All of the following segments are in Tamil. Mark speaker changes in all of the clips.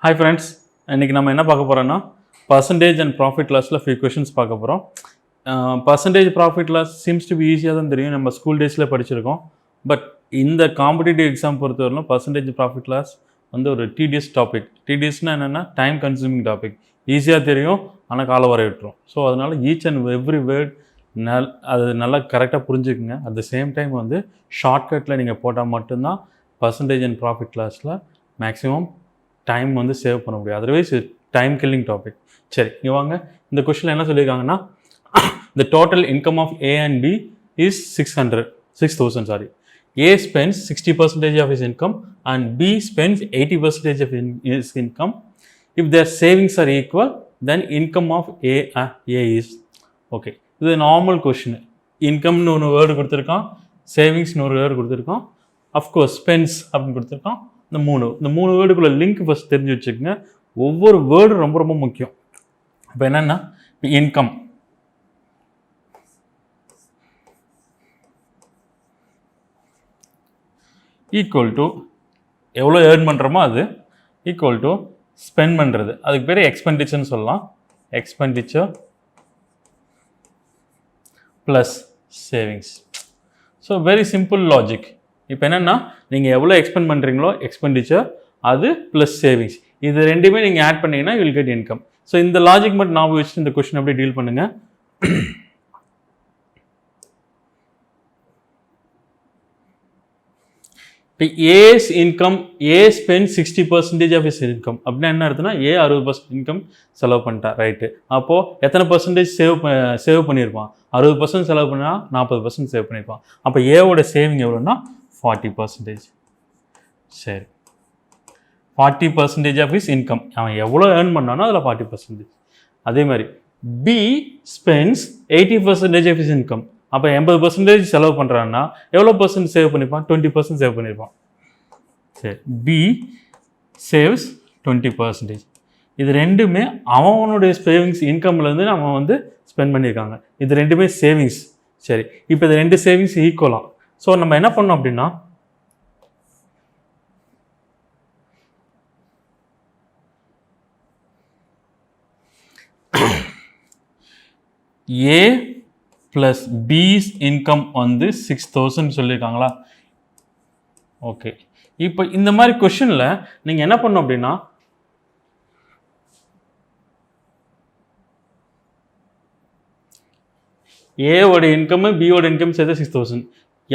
Speaker 1: Hi friends, இன்றைக்கி நம்ம என்ன பார்க்க போகிறோன்னா பர்சன்டேஜ் அண்ட் ப்ராஃபிட் லாஸில் ஃபியூ கொஷின்ஸ் பார்க்க போகிறோம். Percentage profit loss seems to be ஈஸியாக தான் தெரியும், நம்ம ஸ்கூல் டேஸில் படிச்சிருக்கோம். பட் இந்த காம்படிட்டிவ் எக்ஸாம் பொறுத்தவரையிலும் பர்சன்டேஜ் ப்ராஃபிட் லாஸ் வந்து ஒரு டிடிஎஸ் டாபிக். டிடிஎஸ்னால் என்னென்னா டைம் கன்சூமிங் டாபிக். ஈஸியாக தெரியும் ஆனால் கால வரை விட்டுரும். ஸோ அதனால் ஈச் அண்ட் எவ்ரி வேர்ட் அது நல்லா கரெக்டாக புரிஞ்சுக்குங்க. அட் த சேம் டைம் வந்து ஷார்ட்கட்டில் நீங்கள் போட்டால் மட்டும்தான் பர்சன்டேஜ் அண்ட் ப்ராஃபிட் லாஸில் மேக்ஸிமம் டைம் வந்து சேவ் பண்ண முடியும். Otherwise time killing topic. சரி, இங்கே வாங்க. இந்த கொஸ்டினில் என்ன சொல்லியிருக்காங்கன்னா, the total income of A and B is 6,000. A spends 60% of his income and B spends 80% of his income. If their savings are equal, then income of A is okay. இது நார்மல் கொஸ்டின். இன்கம்னு ஒரு வேர்டு கொடுத்துருக்கான், சேவிங்ஸ்னு ஒரு வேர்டு கொடுத்துருக்கான், அஃப்கோர்ஸ் ஸ்பென்ஸ் அப்படின்னு கொடுத்துருக்கான். இந்த மூணு வேர்டுக்குள்ள லிங்க் ஃபஸ்ட் தெரிஞ்சு வச்சுக்கோங்க. ஒவ்வொரு வேர்டு ரொம்ப ரொம்ப முக்கியம். இப்போ என்னென்னா, இன்கம் ஈக்குவல் டு எவ்வளோ ஏர்ன் பண்ணுறோமோ அது ஈக்குவல் டு ஸ்பெண்ட் பண்ணுறது, அதுக்கு பேர் எக்ஸ்பெண்டிச்சர்னு சொல்லலாம். Expenditure plus savings. So very simple logic. இப்போ என்னென்னா, நீங்கள் எவ்வளோ எக்ஸ்பெண்ட் பண்ணுறீங்களோ எக்ஸ்பெண்டிச்சர், அது ப்ளஸ் சேவிங்ஸ், இது ரெண்டுமே நீங்கள் ஆட் பண்ணிங்கன்னா you will get income. So இந்த லாஜிக் மட்டும் நான் வச்சு இந்த கொஸ்டின் அப்படியே டீல் பண்ணுங்கள். இப்போ A's income, A spend 60% of his income அப்படின்னா என்ன அர்த்தம்னா, ஏ 60% இன்கம் செலவு பண்ணிட்டா, ரைட்டு. அப்போது எத்தனை பர்சன்டேஜ் சேவ் பண்ணியிருப்பான்? 60% செலவு பண்ணால் 40% சேவ் பண்ணியிருப்பான். அப்போ ஏவோட சேவிங் எவ்வளோன்னா 40%. சரி, 40% ஆஃப் இஸ் இன்கம், அவன் எவ்வளோ ஏர்ன் பண்ணானோ அதில் 40%. அதே மாதிரி B spends 80% of his income. அப்போ 80% செலவு பண்ணுறான்னா எவ்வளோ பர்சன்ட் சேவ் பண்ணியிருப்பான்? 20% சேவ் பண்ணியிருப்பான். சரி, பி சேவ்ஸ் 20%. இது ரெண்டுமே அவனுடைய சேவிங்ஸ் இன்கம்லேருந்து அவன் வந்து ஸ்பெண்ட் பண்ணியிருக்காங்க. இது ரெண்டுமே சேவிங்ஸ். சரி, இப்போ இது ரெண்டு சேவிங்ஸ் ஈக்குவலாக. ஸோ நம்ம என்ன பண்ணோம் அப்படின்னா, ஏ ப்ளஸ் பிஸ் இன்கம் வந்து 6,000 சொல்லியிருக்காங்களா? ஓகே. இப்போ இந்த மாதிரி கொஷனில் நீங்கள் என்ன பண்ணணும் அப்படின்னா, ஏவோட இன்கம் பியோட இன்கம் சேர்த்து 6,000.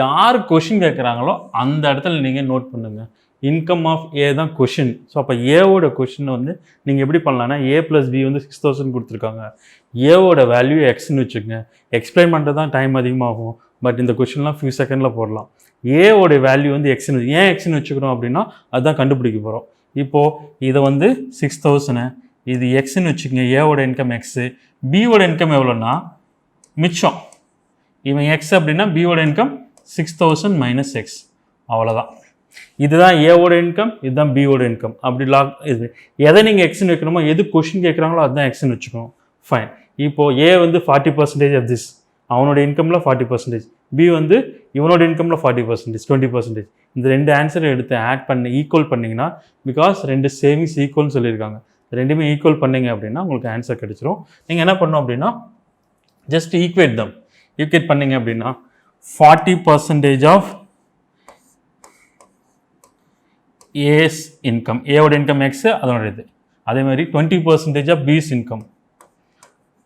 Speaker 1: யார் கொஷின் கேட்குறாங்களோ அந்த இடத்துல நீங்கள் நோட் பண்ணுங்கள். இன்கம் ஆஃப் ஏ தான் கொஷின். ஸோ அப்போ ஏவோட கொஷின் வந்து நீங்கள் எப்படி பண்ணலான்னா, ஏ ப்ளஸ் பி வந்து 6,000 கொடுத்துருக்காங்க, ஏவோட வேல்யூ எக்ஸ்ன்னு வச்சுக்கோங்க. எக்ஸ்பிளைன் பண்ணுறது தான் டைம் அதிகமாகும், பட் இந்த கொஷின்லாம் ஃபியூ செகண்டில் போடலாம். ஏவோட வேல்யூ வந்து எக்ஸ்ன்னு, ஏன் எக்ஸ்ன்னு வச்சுக்கிறோம் அப்படின்னா அதுதான் கண்டுபிடிக்க போகிறோம். இப்போது இதை வந்து 6,000 இது எக்ஸ்ன்னு வச்சுக்கோங்க. ஏவோட இன்கம் எக்ஸு, பியோட இன்கம் எவ்வளோன்னா மிச்சம், இவன் எக்ஸ் அப்படின்னா பியோட இன்கம் 6,000 மைனஸ் எக்ஸ், அவ்வளோதான். இதுதான் ஏவோட இன்கம், இதுதான் பியோட இன்கம். அப்படி இது எதை நீங்கள் எக்ஸ்ன்னு வைக்கணுமோ, எது கொஷின் கேட்குறாங்களோ அதுதான் எக்ஸ்ன்னு வச்சுக்கணும். ஃபைன். இப்போது ஏ வந்து 40% ஆஃப் திஸ், அவனோட இன்கமில் 40%, பி வந்து இவனோட இன்கமில் 40%, 20%. இந்த ரெண்டு ஆன்சரை எடுத்து ஆட் பண்ணி ஈக்குவல் பண்ணிங்கன்னா, பிகாஸ் ரெண்டு சேவிங்ஸ் ஈக்குவல்னு சொல்லியிருக்காங்க, ரெண்டுமே ஈக்குவல் பண்ணிங்க அப்படின்னா உங்களுக்கு ஆன்சர் கிடைச்சிரும். நீங்கள் என்ன பண்ணணும் அப்படின்னா, ஜஸ்ட் ஈக்குவேட் பண்ணிங்க அப்படின்னா 40% ஆஃப் ஏஸ் இன்கம், ஏவோட இன்கம் எக்ஸ், அதனோட இது. அதே மாதிரி 20% ஆஃப் பிஸ் இன்கம்,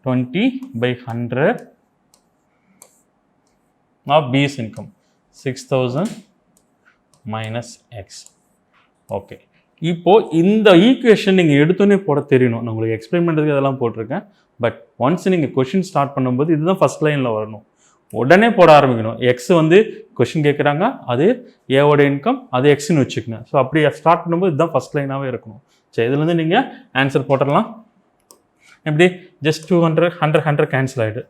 Speaker 1: 20/100 ஆஃப் பிஸ் இன்கம் 6,000 மைனஸ் எக்ஸ். ஓகே. இப்போது இந்த ஈக்குவேஷன் நீங்கள் எடுத்தோன்னே போட தெரியணும். நான் உங்களுக்கு எக்ஸ்பிளைன் பண்ணுறதுக்கு அதெல்லாம் போட்டிருக்கேன். பட் ஒன்ஸ் நீங்கள் கொஷின் ஸ்டார்ட் பண்ணும்போது இதுதான் ஃபஸ்ட் லைனில் வரணும், உடனே போட ஆரம்பிக்கணும். எக்ஸ் வந்து கொஷின் கேட்குறாங்க, அது ஏவோட இன்கம், அது எக்ஸ்ன்னு வச்சுக்கோங்க. ஸோ அப்படி ஸ்டார்ட் பண்ணும்போது இதுதான் ஃபஸ்ட் லைனாகவே இருக்கணும். சரி, இதுலேருந்து நீங்கள் ஆன்சர் போட்டுடலாம். எப்படி? ஜஸ்ட் 200 100 கேன்சல் ஆகிடு.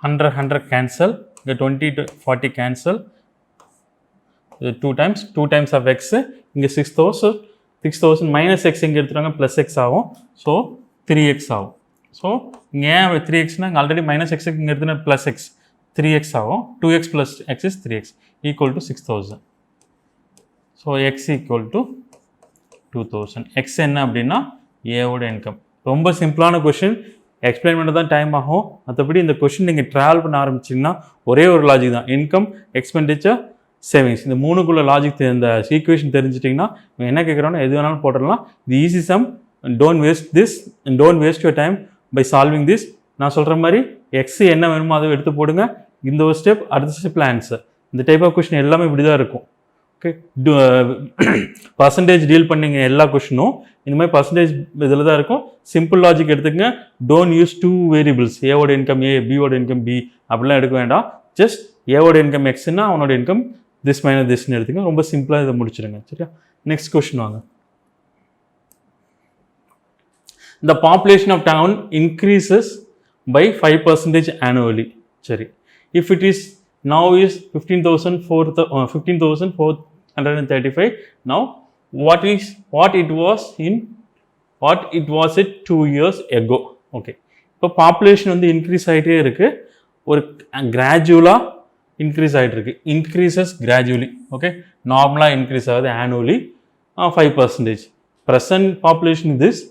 Speaker 1: Hundred cancel. இங்கே 20 to 40 cancel, 2 times of x, இங்கே 6,000 மைனஸ் எக்ஸ் இங்கே எடுத்துட்டாங்க ப்ளஸ் எக்ஸ் ஆகும். ஸோ 3x ஆகும். ஸோ இங்கே ஏன் 3xனா இங்கே ஆல்ரெடி மைனஸ் எக்ஸ் இங்கே எடுத்துனா ப்ளஸ் எக்ஸ் 3x ஆகும். 2x plus X is 3x equal to 6,000. So X equal to 2,000. X என்ன அப்படின்னா ஏவோட இன்கம். ரொம்ப சிம்பிளான கொஷின், எக்ஸ்பிளைன் பண்ண தான் டைம் ஆகும். மற்றபடி இந்த கொஷின் நீங்கள் ட்ராவல் பண்ண ஆரம்பிச்சிங்கன்னா ஒரே ஒரு லாஜிக் தான், இன்கம், எக்ஸ்பெண்டிச்சர், சேவிங்ஸ். இந்த மூணுக்குள்ள லாஜிக் இந்த ஈக்குவேஷன் தெரிஞ்சிட்டிங்கன்னா என்ன கேட்குறோன்னா எது வேணாலும் போட்டுடலாம். இது easy sum. Don't waste your time by solving this. நான் சொல்கிற மாதிரி எக்ஸ் என்ன வேணுமோ அதை எடுத்து போடுங்க. இந்த ஒரு ஸ்டெப், அடுத்த ஸ்டெப்பில் ஆன்சர். இந்த டைப் ஆஃப் கொஷின் எல்லாமே இப்படி தான் இருக்கும். ஓகே, பர்சன்டேஜ் டீல் பண்ணிங்க எல்லா கொஷினும் இந்த மாதிரி பர்சன்டேஜ் இதில் தான் இருக்கும். சிம்பிள் லாஜிக் எடுத்துக்கங்க. டோன்ட் யூஸ் 2 வேரியபிள்ஸ், ஏவோட இன்கம் ஏ, பியோட இன்கம் பி அப்படிலாம் எடுக்க வேண்டாம். ஜஸ்ட் ஏவோட இன்கம் எக்ஸ்னா அவனோட இன்கம் திஸ் மைனஸ் திஸ்ன்னு எடுத்துங்க. ரொம்ப சிம்பிளாக இதை முடிச்சிடுங்க. சரியா? நெக்ஸ்ட் கொஷின் வாங்க. The population of town increases by 5% annually. சரி, if it is now is 15,435, now what it was 2 years ago. Okay, இப்போ பாப்புலேஷன் வந்து இன்க்ரீஸ் ஆகிட்டே இருக்கு, ஒரு கிராஜுவலாக இன்க்ரீஸ் ஆகிட்டு இருக்கு. Increases gradually. ஓகே, நார்மலாக இன்க்ரீஸ் ஆகுது annually 5%. Present population this,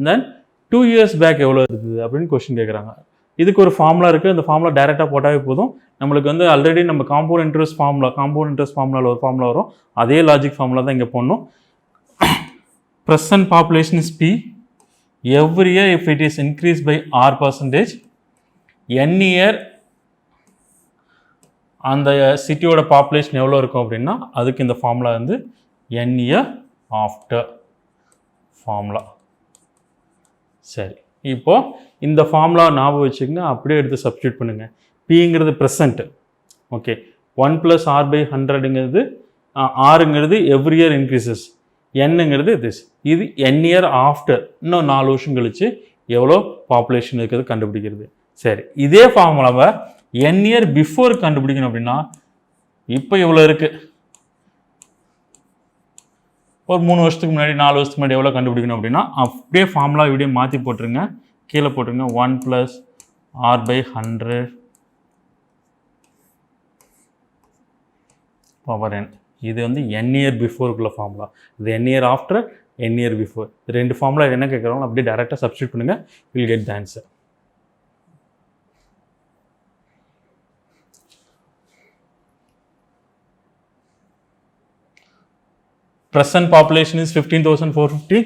Speaker 1: then 2 years back எவ்வளோ இருக்குது அப்படின்னு கொஸ்டின் கேட்குறாங்க. இதுக்கு ஒரு ஃபார்முலா இருக்குது. அந்த ஃபார்முலா டைரெக்டாக போட்டாவே போதும். நம்மளுக்கு வந்து ஆல்ரெடி நம்ம காம்பவுண்ட் இன்ட்ரெஸ்ட் ஃபார்முலாவில் ஒரு ஃபார்முலா வரும். அதே லாஜிக் ஃபார்முலா தான் இங்கே போடணும். Present population is P. Every year if it is increase by R%, n year அந்த சிட்டியோட பாப்புலேஷன் எவ்வளோ இருக்கும் அப்படின்னா அதுக்கு இந்த ஃபார்முலா வந்து n இயர் ஆஃப்டர் ஃபார்முலா. சரி, இப்போது இந்த ஃபார்முலா ஞாபகம் வச்சுக்கோங்க. அப்படியே எடுத்து சப்ஸ்டியூட் பண்ணுங்கள். பிங்கிறது ப்ரெசன்ட். ஓகே, 1 + R/100ங்கிறது ஆறுங்கிறது எவ்ரி இயர் இன்க்ரீசஸ், என்னங்கிறது திஸ். இது n இயர் ஆஃப்டர், இன்னும் 4 வருஷம் கழிச்சு எவ்வளோ பாப்புலேஷன் இருக்கிறது கண்டுபிடிக்கிறது. சரி, இதே ஃபார்முலாவை n இயர் பிஃபோர் கண்டுபிடிக்கணும் அப்படின்னா இப்போ எவ்வளோ இருக்குது, ஒரு 3 வருஷத்துக்கு முன்னாடி 4 வருஷத்துக்கு முன்னாடி எவ்வளோ கண்டுபிடிக்கணும் அப்படின்னா அப்படியே ஃபார்முலா இப்படியே மாற்றி போட்டுருங்க. கீழே போட்டுருங்க 1 + R/100 பவர் n. இது வந்து n இயர் பிஃபோருக்குள்ள ஃபார்முலா. இது n year after, n year before. ரெண்டு ஃபார்முலா என்ன கேட்குறாங்களோ அப்படியே டேரெக்டாக சப்ஸ்டியூட் பண்ணுங்கள். Will get the answer. Present population is 15,450.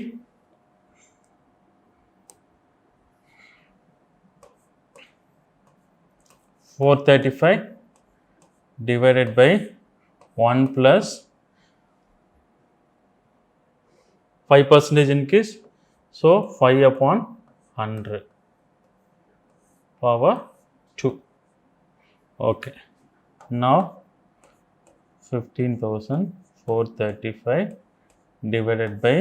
Speaker 1: $435 divided by 1 plus 5% increase, so 5/100 power 2. Okay, now 15,435 divided by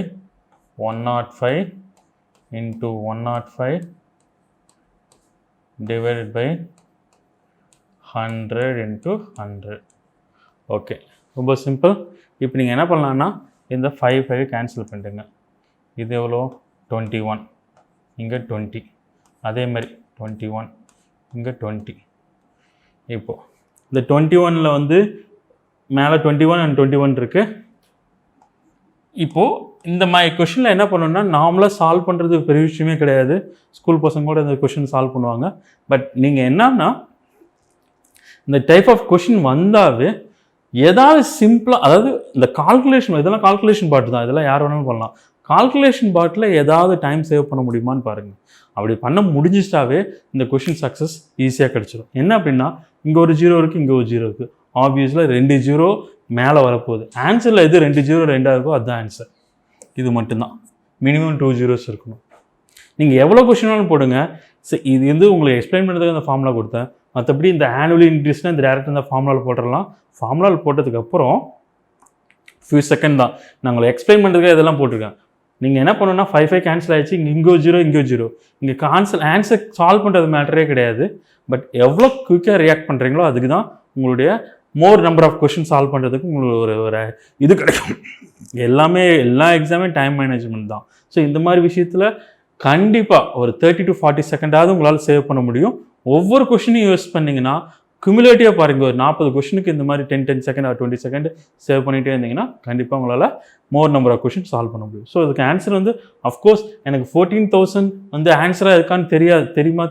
Speaker 1: 105 into 105 divided by 100 into 100. Okay, ரொம்ப சிம்பிள். இப்போ நீங்கள் என்ன பண்ணலான்னா இந்த 5 கேன்சல் பண்ணிட்டுங்க. இது எவ்வளோ 21, இங்கே 20, அதே மாதிரி 21, இங்கே 20. இப்போது இந்த 21ல் வந்து மேலே 21 and 21 இருக்குது. இப்போது இந்த மாதிரி கொஷினில் என்ன பண்ணணும்னா நார்மலாக சால்வ் பண்ணுறது பெரிய விஷயமே கிடையாது. ஸ்கூல் பசங்க கூட இந்த கொஷின் சால்வ் பண்ணுவாங்க. பட் நீங்கள் என்னன்னா இந்த டைப் ஆஃப் கொஷின் வந்தாவே ஏதாவது சிம்பிளாக, அதாவது இந்த கால்குலேஷன், இதெல்லாம் கால்குலேஷன் பார்ட் தான், இதெல்லாம் யார் வேணாலும் பண்ணலாம். கால்குலேஷன் பார்ட்டில் ஏதாவது டைம் சேவ் பண்ண முடியுமான்னு பாருங்கள். அப்படி பண்ண முடிஞ்சிட்டாவே இந்த கொஷின் சக்ஸஸ் ஈஸியாக கிடச்சிடும். என்ன அப்படின்னா இங்கே ஒரு 0 இருக்குது, இங்கே ஒரு 0 இருக்குது. ஆப்வியஸில் 2 0 மேலே வரப்போகுது. ஆன்சரில் எது 2 0 2 இருக்கோ அதுதான் ஆன்சர். இது மட்டும்தான். மினிமம் 2 zeros இருக்கணும். நீங்கள் எவ்வளோ கொஷினாலும் போடுங்க. இது வந்து உங்களுக்கு எக்ஸ்பிளைன் பண்ணுறதுக்கு அந்த ஃபார்முலா கொடுத்தேன். மற்றபடி இந்த ஆனுவலி இன்க்ரீஸ்னால் இந்த டேரெக்டாக இந்த ஃபார்முலாவில் போட்டுடலாம். ஃபார்முலாவில் போட்டதுக்கப்புறம் ஃபியூ செகண்ட் தான் நான் உங்களை எக்ஸ்பிளைன் பண்ணுறதுக்காக இதெல்லாம் போட்டிருக்கேன். நீங்கள் என்ன பண்ணணும்னா 5 கேன்சல் ஆகிடுச்சு. இங்கே 0 இங்கே 0. இங்கே ஆன்சர் சால்வ் பண்ணுறது மேட்டரே கிடையாது. பட் எவ்வளோ குயிக்காக ரியாக்ட் பண்ணுறீங்களோ அதுக்கு தான் உங்களுடைய more number of question solve பண்ணுறதுக்கு உங்களுக்கு ஒரு இது கிடைக்கும். எல்லா எக்ஸாமே டைம் மேனேஜ்மெண்ட் தான். ஸோ இந்த மாதிரி விஷயத்தில் கண்டிப்பாக ஒரு 30 to 40 செகண்டாவது உங்களால் சேவ் பண்ண முடியும். ஒவ்வொரு கொஷினையும் யூஸ் பண்ணிங்கன்னா குமுலேட்டிவாக பாருங்கள், ஒரு 40 கொஷினுக்கு இந்த மாதிரி 10 செகண்ட் ஆர் 20 செகண்ட் சேவ் பண்ணிகிட்டே இருந்தீங்கன்னா கண்டிப்பாக உங்களால் more number of question solve பண்ண முடியும். ஸோ இதுக்கு ஆன்சர் வந்து அஃப்கோர்ஸ் எனக்கு 14,000 வந்து ஆன்சராக இருக்கான்னு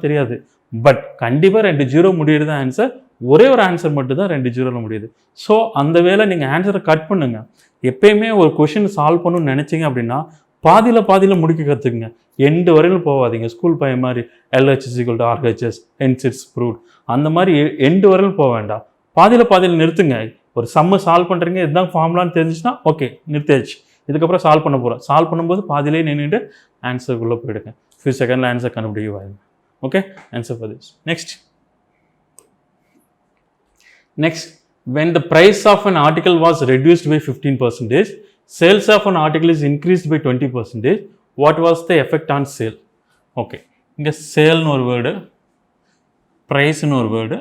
Speaker 1: தெரியாது. பட் கண்டிப்பாக 2 0 முடியுறது தான் ஆன்சர். ஒரே ஒரு ஆன்சர் மட்டும் தான் 2 0 முடியுது. ஸோ அந்த வேளை நீங்கள் ஆன்சரை கட் பண்ணுங்கள். எப்பயுமே ஒரு கொஷின் சால்வ் பண்ணணும்னு நினச்சிங்க அப்படின்னா பாதியில் முடிக்க கற்றுக்குங்க. எண்டு வரையிலும் போகாதீங்க. ஸ்கூல் பையன் மாதிரி LHS = RHS, hence it's proved அந்த மாதிரி எண்டு வரையிலும் போக வேண்டாம். பாதியில் நிறுத்துங்க. ஒரு சம்மை சால்வ் பண்ணுறீங்க, இதுதான் ஃபார்முலான்னு தெரிஞ்சிச்சுன்னா ஓகே நிறுத்தியாச்சு. இதுக்கப்புறம் சால்வ் பண்ண போகிறோம். சால்வ் பண்ணும்போது பாதியிலே நின்றுட்டு ஆன்சருக்குள்ளே போயிடுங்க. ஃபியூ செகண்டில் ஆன்சர் கண்டுபிடிக்க okay. Answer for this. Next, when the price of an article was reduced by 15%, sales of an article is increased by 20%, what was the effect on sale? Okay, இங்கே சேல்னு ஒரு வேர்டு, ப்ரைஸ்னு ஒரு வேர்டு,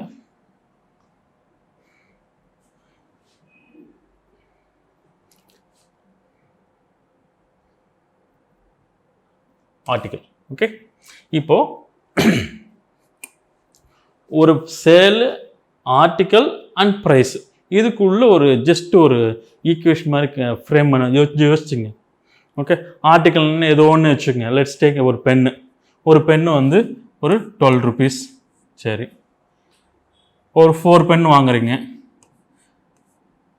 Speaker 1: ஆர்டிக்கல். ஓகே, இப்போ ஒரு சேல், ஆர்டிக்கல் அண்ட் ப்ரைஸ் இதுக்குள்ள ஒரு ஜஸ்ட் ஒரு ஈக்குவேஷன் மாதிரி ஃப்ரேம் பண்ண யோசிச்சுங்க. ஓகே, ஆர்டிக்கல்னு ஏதோ ஒன்று வச்சுக்கோங்க. லெட்ஸ் டேக் ஒரு பென்னு வந்து ஒரு 12 rupees. சரி, ஒரு 4 பென் வாங்குறீங்க.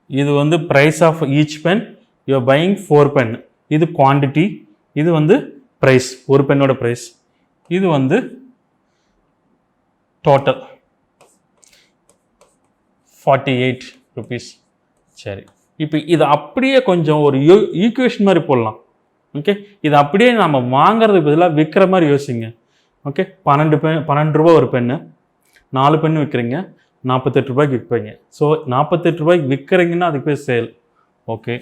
Speaker 1: இது வந்து price of each pen. You are buying 4 pen. இது குவான்டிட்டி, இது வந்து ப்ரைஸ், ஒரு பென்னோட ப்ரைஸ். இது வந்து டோட்டல் 48 rupees. சரி, இப்போ இது அப்படியே கொஞ்சம் ஒரு ஈக்குவேஷன் மாதிரி போடலாம். ஓகே, இது அப்படியே நம்ம வாங்குறதுக்கு பதிலாக விற்கிற மாதிரி யோசிங்க. ஓகே, 12 ரூபா ஒரு பென்னு, 4 பென்னு விற்கிறீங்க, 48 ரூபாய்க்கு விற்பீங்க. ஸோ 48 ரூபாய்க்கு விற்கிறீங்கன்னா அதுக்கு பேர் சேல். Okay,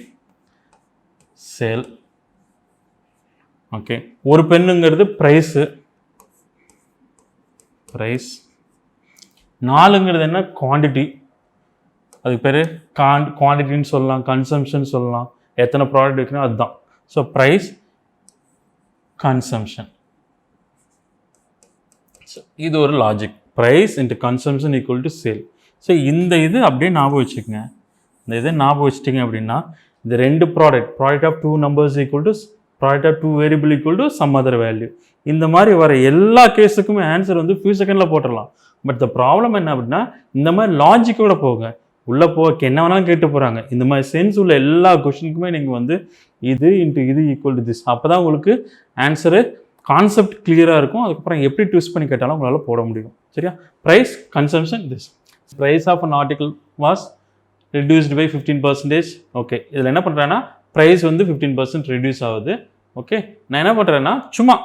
Speaker 1: sale. ஓகே, ஒரு பென்னுங்கிறது ப்ரைஸு, ப்ரைஸ். 4ங்கிறது என்ன? குவான்டிட்டி. அதுக்கு பேர் குவான்டிட்டின்னு சொல்லலாம், கன்சம்ஷன் சொல்லலாம். எத்தனை ப்ராடக்ட் வைக்கணும் அதுதான். So price, consumption. ஸோ இது ஒரு logic. Price into consumption equal to sale. So இந்த இது அப்படியே ஞாபகம் வச்சுக்கோங்க. இந்த இதை ஞாபகம் வச்சுட்டிங்க அப்படின்னா இந்த 2 product of 2 numbers equal to product of 2 variable equal to some other value. இந்த மாதிரி வர எல்லா கேஸுக்குமே ஆன்சர் வந்து ஃபியூ செகண்டில் போட்டுடலாம். பட் த ப்ராப்ளம் என்ன அப்படின்னா இந்த மாதிரி லாஜிக்கோட போங்க. உள்ளே என்ன வேணாலும் கேட்டு போகிறாங்க. இந்த மாதிரி சென்ஸ் உள்ள எல்லா கொஷினுக்குமே நீங்கள் வந்து இது இன்ட்டு இது ஈக்குவல் டு திஸ். அப்போ தான் உங்களுக்கு ஆன்சரு கான்செப்ட் கிளியராக இருக்கும். அதுக்கப்புறம் எப்படி ட்விஸ்ட் பண்ணி கேட்டாலும் உங்களால் போட முடியும். சரியா? Price, consumption, this. Price of an article was reduced by 15%. Okay, இதில் என்ன பண்ணுறேன்னா ப்ரைஸ் வந்து 15% ரெடியூஸ் ஆகுது. ஓகே, நான் என்ன பண்ணுறேன்னா சும்மா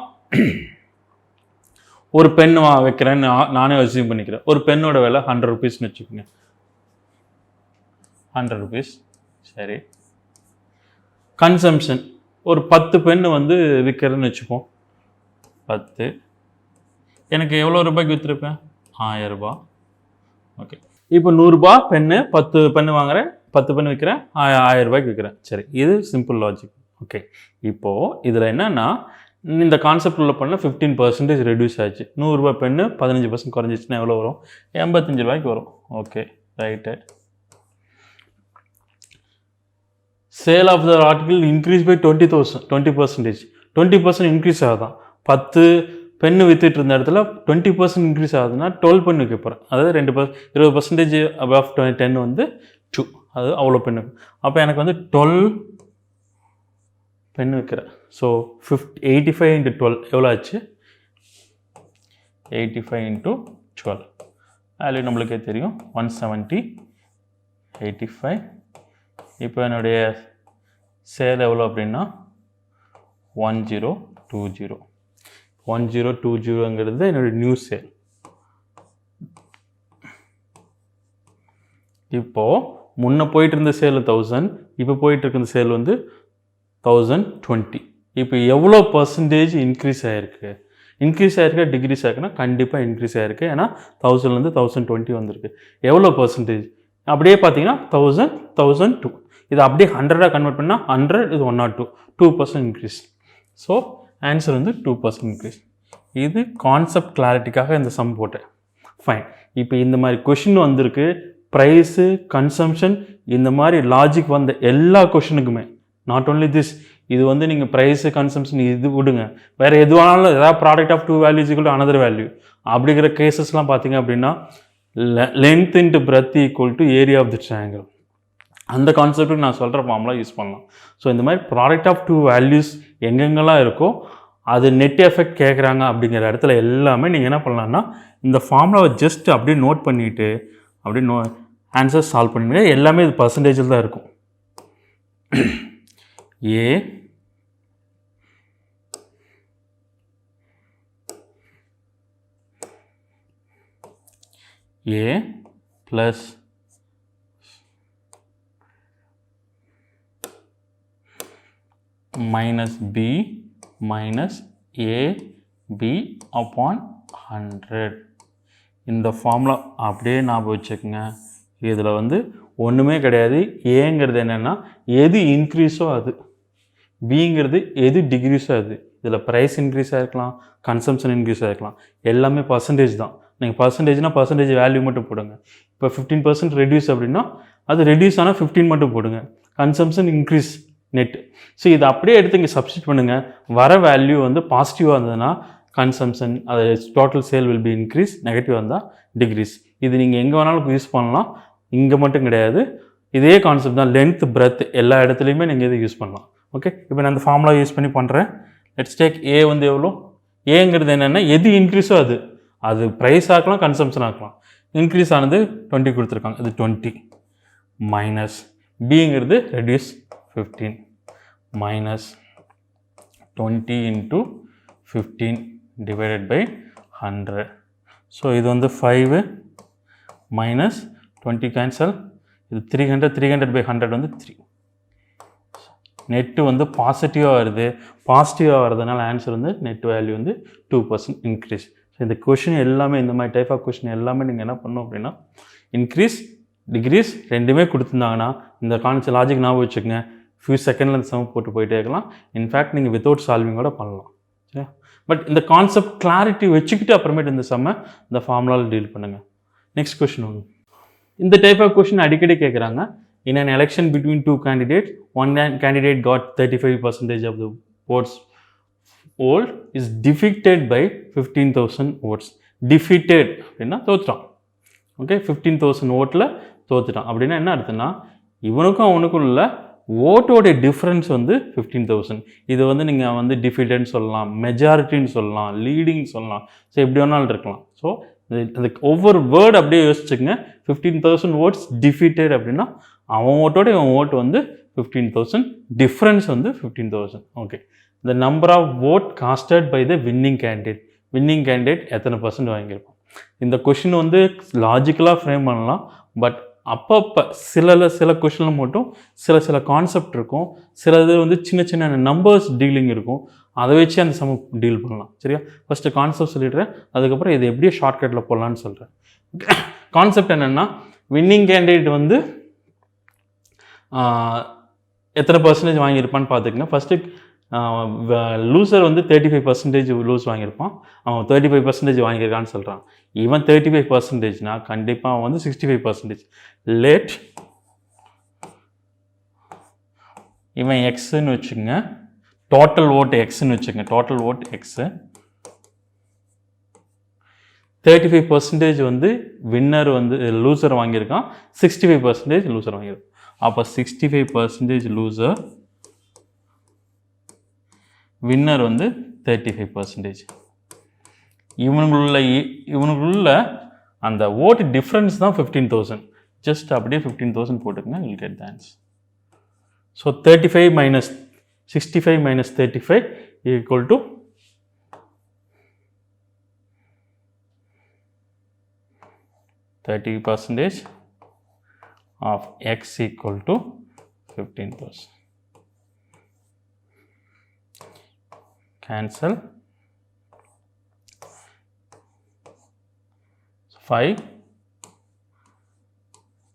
Speaker 1: ஒரு பென் வைக்கிறேன்னு நானே அசியூம் பண்ணிக்கிறேன். ஒரு பென்னோட விலை 100 rupeesன்னு வச்சுக்கோங்க. 100 rupees. சரி, கன்சம்ஷன் ஒரு 10 பென்னு வந்து விற்கிறேன்னு வச்சுப்போம். 10, எனக்கு எவ்வளோ ரூபாய்க்கு விற்றுருப்பேன்? 1000 ரூபாய். ஓகே, இப்போ 100 ரூபாய் பென்னு, 10 பென்னு வாங்குறேன், 10 பென்னு விற்கிறேன், 1000 ரூபாய்க்கு விற்கிறேன். சரி, இது சிம்பிள் லாஜிக். ஓகே, இப்போது இதில் என்னென்னா இந்த கான்செப்ட் உள்ள பண்ண 15% ரெடியூஸ் ஆச்சு. 100 ரூபாய் பென்னு 15% குறைஞ்சிச்சுன்னா எவ்வளோ வரும்? 85 ரூபாய்க்கு வரும். Okay, right. Sale of the article increase by 20%. 20% increase ஆகுதான். 10 பென்னு விற்றுட்டு இருந்த இடத்துல 20% இன்க்ரீஸ் ஆகுதுன்னா 12 பென் விற்க போகிறேன். அதாவது 20% அபவ் 10 வந்து 2, அது அவ்வளோ பென்னு. அப்போ எனக்கு வந்து 12 பென் விற்கிறேன். ஸோ 85 × 12 எவ்வளோ ஆச்சு? 85 × 12 வேல்யூ நம்மளுக்கே தெரியும், 170. 85. இப்போ என்னுடைய சேல் எவ்வளோ அப்படின்னா 1020. 1020ங்கிறது என்னுடைய நியூ சேல். இப்போது முன்னே போயிட்டு இருந்த சேல் 1000, இப்போ போயிட்டு இருக்க சேல் வந்து 1020. இப்போ எவ்வளோ பர்சன்டேஜ் இன்க்ரீஸ் ஆகிருக்கு? இன்க்ரீஸ் ஆகிருக்கா டிக்ரீஸ் ஆகிருக்குன்னா கண்டிப்பாக இன்க்ரீஸ் ஆகிருக்கு. ஏன்னா 1000லேருந்து 1020 வந்திருக்கு. எவ்வளோ பர்சன்டேஜ் அப்படியே பார்த்தீங்கன்னா 1000 1002 இது அப்படியே 100ஆக கன்வெர்ட் பண்ணால் 100 இது 102 2% இன்க்ரீஸ். ஸோ ஆன்சர் வந்து 2% இன்க்ரீஸ். இது கான்செப்ட் கிளாரிட்டிக்காக இந்த சம் போட்டேன். ஃபைன். இப்போ இந்த மாதிரி கொஷின் வந்திருக்கு. ப்ரைஸு கன்சம்ஷன் இந்த மாதிரி லாஜிக் வந்த எல்லா கொஷினுக்குமே நாட் ஓன்லி திஸ், இது வந்து நீங்கள் ப்ரைஸு கன்சம்ஷன் இது விடுங்க, வேறு எதுவானாலும் ஏதாவது product of two values equal to another value அப்படிங்கிற கேசஸ்லாம் பார்த்தீங்க அப்படின்னா length into breadth equal to area of the triangle அந்த கான்செப்ட்டுக்கு நான் சொல்கிற ஃபார்முலா யூஸ் பண்ணலாம். ஸோ இந்த மாதிரி ப்ராடக்ட் ஆஃப் டூ வேல்யூஸ் எங்கெங்கெல்லாம் இருக்கோ அது நெட் எஃபெக்ட் கேட்குறாங்க அப்படிங்கிற இடத்துல எல்லாமே நீங்கள் என்ன பண்ணலான்னா இந்த ஃபார்முலாவை ஜஸ்ட் அப்படியே நோட் பண்ணிவிட்டு அப்படியே ஆன்சர் சால்வ் பண்ணிவிடுங்க. எல்லாமே இது பர்சன்டேஜில் தான் இருக்கும். A plus minus B minus AB upon 100 இந்த ஃபார்முலா அப்படியே ஞாபகம் வச்சுக்கோங்க. இதில் வந்து ஒன்றுமே கிடையாது. ஏங்கிறது என்னென்னா எது இன்க்ரீஸோ அது, பிங்கிறது எது டிக்ரீஸோ அது. இதில் ப்ரைஸ் இன்க்ரீஸ் ஆகிருக்கலாம், கன்சம்ஷன் இன்க்ரீஸ் ஆகிருக்கலாம், எல்லாமே பர்சன்டேஜ் தான். நீங்கள் பர்சன்டேஜ்னால் பர்சன்டேஜ் வேல்யூ மட்டும் போடுங்க. இப்போ 15% ரெடியூஸ் அப்படின்னா அது ரெடியூஸ் ஆனால் 15 மட்டும் போடுங்க. Consumption increase net. ஸோ இதை அப்படியே எடுத்து இங்கே சப்ஸ்டிட் பண்ணுங்கள். வர வேல்யூ வந்து பாசிட்டிவாக இருந்ததுன்னா கன்சம்ஷன் அது total sale will be increase, நெகட்டிவாக இருந்தால் டிக்ரீஸ். இது நீங்கள் எங்கே வேணாலும் யூஸ் பண்ணலாம், இங்கே மட்டும் கிடையாது. இதே கான்செப்ட் தான், லென்த் பிரெத் எல்லா இடத்துலையுமே நீங்கள் இதை யூஸ் பண்ணலாம். ஓகே, இப்போ நான் அந்த ஃபார்முலா யூஸ் பண்ணி பண்ணுறேன். லெட்ஸ் டேக் ஏ வந்து எவ்வளோ, ஏங்கிறது என்னென்னா எது இன்க்ரீஸோ அது, அது ப்ரைஸ் ஆக்கலாம் கன்சம்ஷன் ஆக்கலாம். இன்க்ரீஸ் ஆனது 20 கொடுத்துருக்காங்க, இது 20 மைனஸ் பிங்கிறது reduce 15 minus 20 into 15 divided by 100. So இது வந்து 5 மைனஸ் 20 கேன்சல், இது 300 பை 100 வந்து 3. நெட்டு வந்து பாசிட்டிவாக வருது. பாசிட்டிவாக வர்றதுனால ஆன்சர் வந்து நெட் வேல்யூ வந்து 2% இன்க்ரீஸ். ஸோ இந்த கொஷின் எல்லாமே இந்த மாதிரி டைப் ஆஃப் கொஷின் எல்லாமே நீங்கள் என்ன பண்ணணும் அப்படின்னா இன்க்ரீஸ் டிக்ரீஸ் ரெண்டுமே கொடுத்துருந்தாங்கன்னா இந்த கான்செப்ட் லாஜிக் ஞாபகம் வச்சுக்கோங்க. ஃபியூ செகண்டில் இந்த சம் போட்டு போயிட்டே இருக்கலாம். இன்ஃபேக்ட் நீங்கள் வித்தவுட் சால்விங்கோட பண்ணலாம். சரியா? பட் இந்த கான்செப்ட் கிளாரிட்டி வச்சுக்கிட்டு அப்புறமேட்டு இந்த சம்மை இந்த ஃபார்முலாவில் டீல் பண்ணுங்கள். நெக்ஸ்ட் கொஷின் ஒன்று, இந்த டைப் ஆஃப் கொஷின் அடிக்கடி கேட்குறாங்க. In an election between two candidates, one candidate got 35% of the votes polled is defeated by 15,000 votes. Defeated அப்படின்னா தோத்துட்டான். ஓகே, 15,000 ஓட்டில் தோத்துட்டான் அப்படின்னா என்ன அர்த்தம்னா இவனுக்கும் அவனுக்கும் உள்ள ஓட்டோடைய டிஃப்ரென்ஸ் வந்து 15,000. இது வந்து நீங்கள் வந்து டிஃபீட்டட்னு சொல்லலாம், மெஜாரிட்டின்னு சொல்லலாம், லீடிங் சொல்லலாம். ஸோ எப்படி வேணாலும் இருக்கலாம். ஸோ அதுக்கு ஒவ்வொரு வேர்டு அப்படியே யோசிச்சுக்கங்க. 15,000 ஓட்ஸ் டிஃபீட்டட் அப்படின்னா அவன் ஓட்டோட இவன் ஓட்டு வந்து 15,000, டிஃப்ரென்ஸ் வந்து 15,000. Okay, the number of vote casted by the winning candidate எத்தனை பர்சன்ட் வாங்கியிருப்பான். இந்த கொஷின் வந்து லாஜிக்கலாக ஃப்ரேம் பண்ணலாம். பட் அப்பப்போ சில கொஷினில் மட்டும் சில கான்செப்ட் இருக்கும், சிலது வந்து சின்ன நம்பர்ஸ் டீலிங் இருக்கும். அதை வச்சு அந்த சம் டீல் பண்ணலாம். சரியா? ஃபஸ்ட்டு கான்செப்ட் சொல்லிடுறேன், அதுக்கப்புறம் இதை எப்படியே ஷார்ட்கட்டில் போடலான்னு சொல்கிறேன். கான்செப்ட் என்னென்னா வின்னிங் கேண்டிடேட் வந்து எத்தனை பர்சன்டேஜ் வாங்கியிருப்பான்னு பார்த்துக்கங்க. ஃபஸ்ட்டு லூசர் வந்து 35% லூஸ் வாங்கியிருப்பான். அவன் 35% வாங்கியிருக்கான்னு சொல்கிறான். இவன் 35%னா கண்டிப்பாக அவன் வந்து 65%. லேட் இவன் எக்ஸ்ன்னு வச்சுங்க, டோட்டல் ஓட்டு எக்ஸ்ன்னு வச்சுங்க, டோட்டல் ஓட்டு எக்ஸு. 35% வந்து வின்னர் வந்து லூசர் வாங்கியிருக்கான், 65% லூசர் வாங்கியிருக்கான். அப்போ 65% லூசர், வின்னர் வந்து 35%. இவனுக்குள்ள அந்த ஓட்டு டிஃப்ரென்ஸ் தான் 15,000. ஜஸ்ட் அப்படியே 15,000 போட்டுக்கங்க, will get the answer. So 35 minus 65 minus 35 equal to 30% of x equal to 15,000. Cancel. 5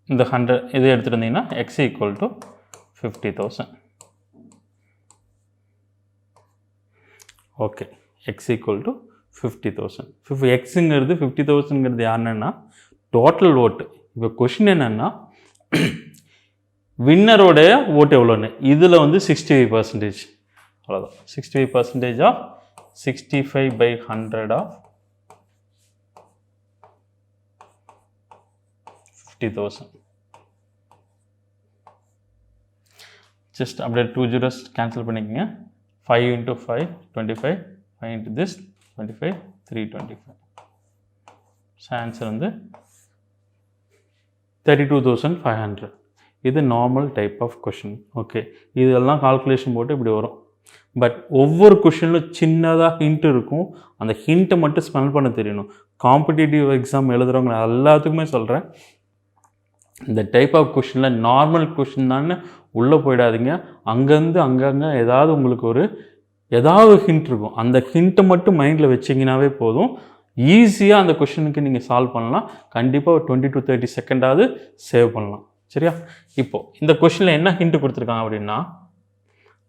Speaker 1: இந்த 100 இது எடுத்துருந்தீங்கன்னா x equal to 50,000. Okay, x equal to 50,000. எக்ஸுங்கிறது 50,000ங்கிறது யாருன்னா டோட்டல் ஓட்டு. இப்போ கொஷின் என்னென்னா வின்னரோடைய ஓட்டு எவ்வளோன்னு, இதில் வந்து 65%. அவ்வளோதான், 65% ஆஃப் 65/100 ஆஃப் 50,000. ஜஸ்ட் அப்படியே 2 zeros கேன்சல் பண்ணிக்கோங்க. 5 into 5 25, 5 into this 25, 325. So answer வந்து 32,500. இது normal type of question. Okay, இதெல்லாம் கால்குலேஷன் போட்டு இப்படி வரும். பட் ஒவ்வொரு கொஷினில் சின்னதாக ஹிண்ட் இருக்கும். அந்த ஹிண்ட்டை மட்டும் ஸ்மெல் பண்ண தெரியணும். காம்படிட்டிவ் எக்ஸாம் எழுதுகிறவங்க எல்லாத்துக்குமே சொல்கிறேன், இந்த டைப் ஆஃப் கொஷினில் நார்மல் கொஷின் தான் உள்ளே போயிடாதீங்க. அங்கேருந்து அங்கங்கே ஏதாவது உங்களுக்கு ஏதாவது ஹிண்ட் இருக்கும். அந்த ஹிண்ட்டை மட்டும் மைண்டில் வச்சிங்கனாவே போதும். ஈஸியாக அந்த கொஷினுக்கு நீங்கள் சால்வ் பண்ணலாம். கண்டிப்பாக 20 to 30 செகண்டாவது சேவ் பண்ணலாம். சரியா? இப்போது இந்த கொஷினில் என்ன ஹிண்ட்டு கொடுத்துருக்காங்க அப்படின்னா,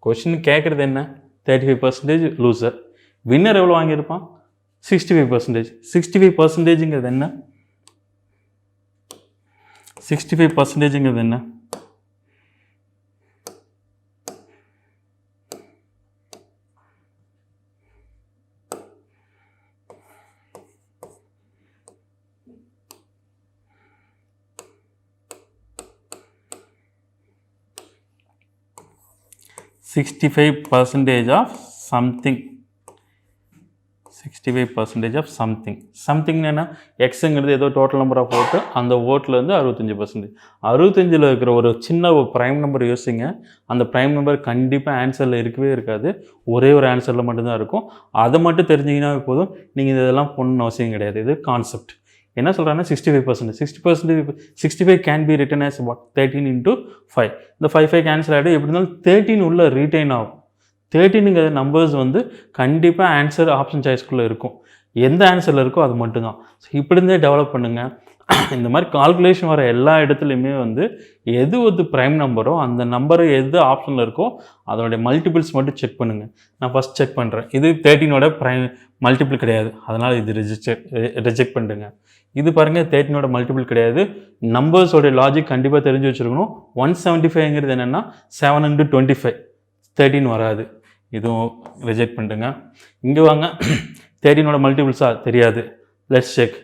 Speaker 1: கொஷின் கேட்குறது என்ன, 35% லூசர். வின்னர் எவ்வளோ வாங்கியிருப்பான், 65%. 65%ங்கிறது என்ன, 65%ங்கிறது என்ன, $65% of something. 65% of something. Something என்ன, எக்ஸுங்கிறது ஏதோ டோட்டல் நம்பர் ஆஃப் ஓட்டு. அந்த ஓட்டில் வந்து 65%. 65ல் இருக்கிற ஒரு சின்ன ப்ரைம் நம்பர் யோசிங்க. அந்த ப்ரைம் நம்பர் கண்டிப்பாக ஆன்சரில் இருக்கவே இருக்காது. ஒரே ஒரு ஆன்சரில் மட்டும்தான் இருக்கும். அதை மட்டும் தெரிஞ்சிங்கன்னா போதும். நீங்கள் இதெல்லாம் பண்ணணும்னு அவசியம் கிடையாது. இது கான்செப்ட். என்ன சொல்கிறாங்கன்னா 65%. 65 can be written as what, 13 into 5. இந்த 5 கேன்சல் ஆகிடும். எப்படி இருந்தாலும் 13 உள்ள ரீட்டைன் ஆகும். 13ங்கிற நம்பர்ஸ் வந்து கண்டிப்பாக ஆன்சர் ஆப்ஷன் சாய்ஸ்குள்ளே இருக்கும். எந்த ஆன்சரில் இருக்கோ அது மட்டும்தான். ஸோ இப்படி இருந்தே டெவலப் பண்ணுங்கள். இந்த மாதிரி கால்குலேஷன் வர எல்லா இடத்துலையுமே வந்து எது ப்ரைம் நம்பரோ அந்த நம்பரு எது ஆப்ஷனில் இருக்கோ அதனுடைய மல்டிபிள்ஸ் மட்டும் செக் பண்ணுங்கள். நான் ஃபஸ்ட் செக் பண்ணுறேன். இது 13ஓட ப்ரைம் மல்டிபிள் கிடையாது, அதனால் இது ரிஜெக்ட் பண்ணிடுங்க. இது பாருங்கள், 13ஓட மல்டிபிள் கிடையாது. நம்பர்ஸோடைய லாஜிக் கண்டிப்பாக தெரிஞ்சு வச்சுருக்கணும். 175ங்கிறது என்னென்னா 7 into 25, 13 வராது. இதுவும் ரிஜெக்ட் பண்ணிட்டுங்க. இங்கே வாங்க, 13ஓட மல்டிபிள்ஸா தெரியாது. Let's check.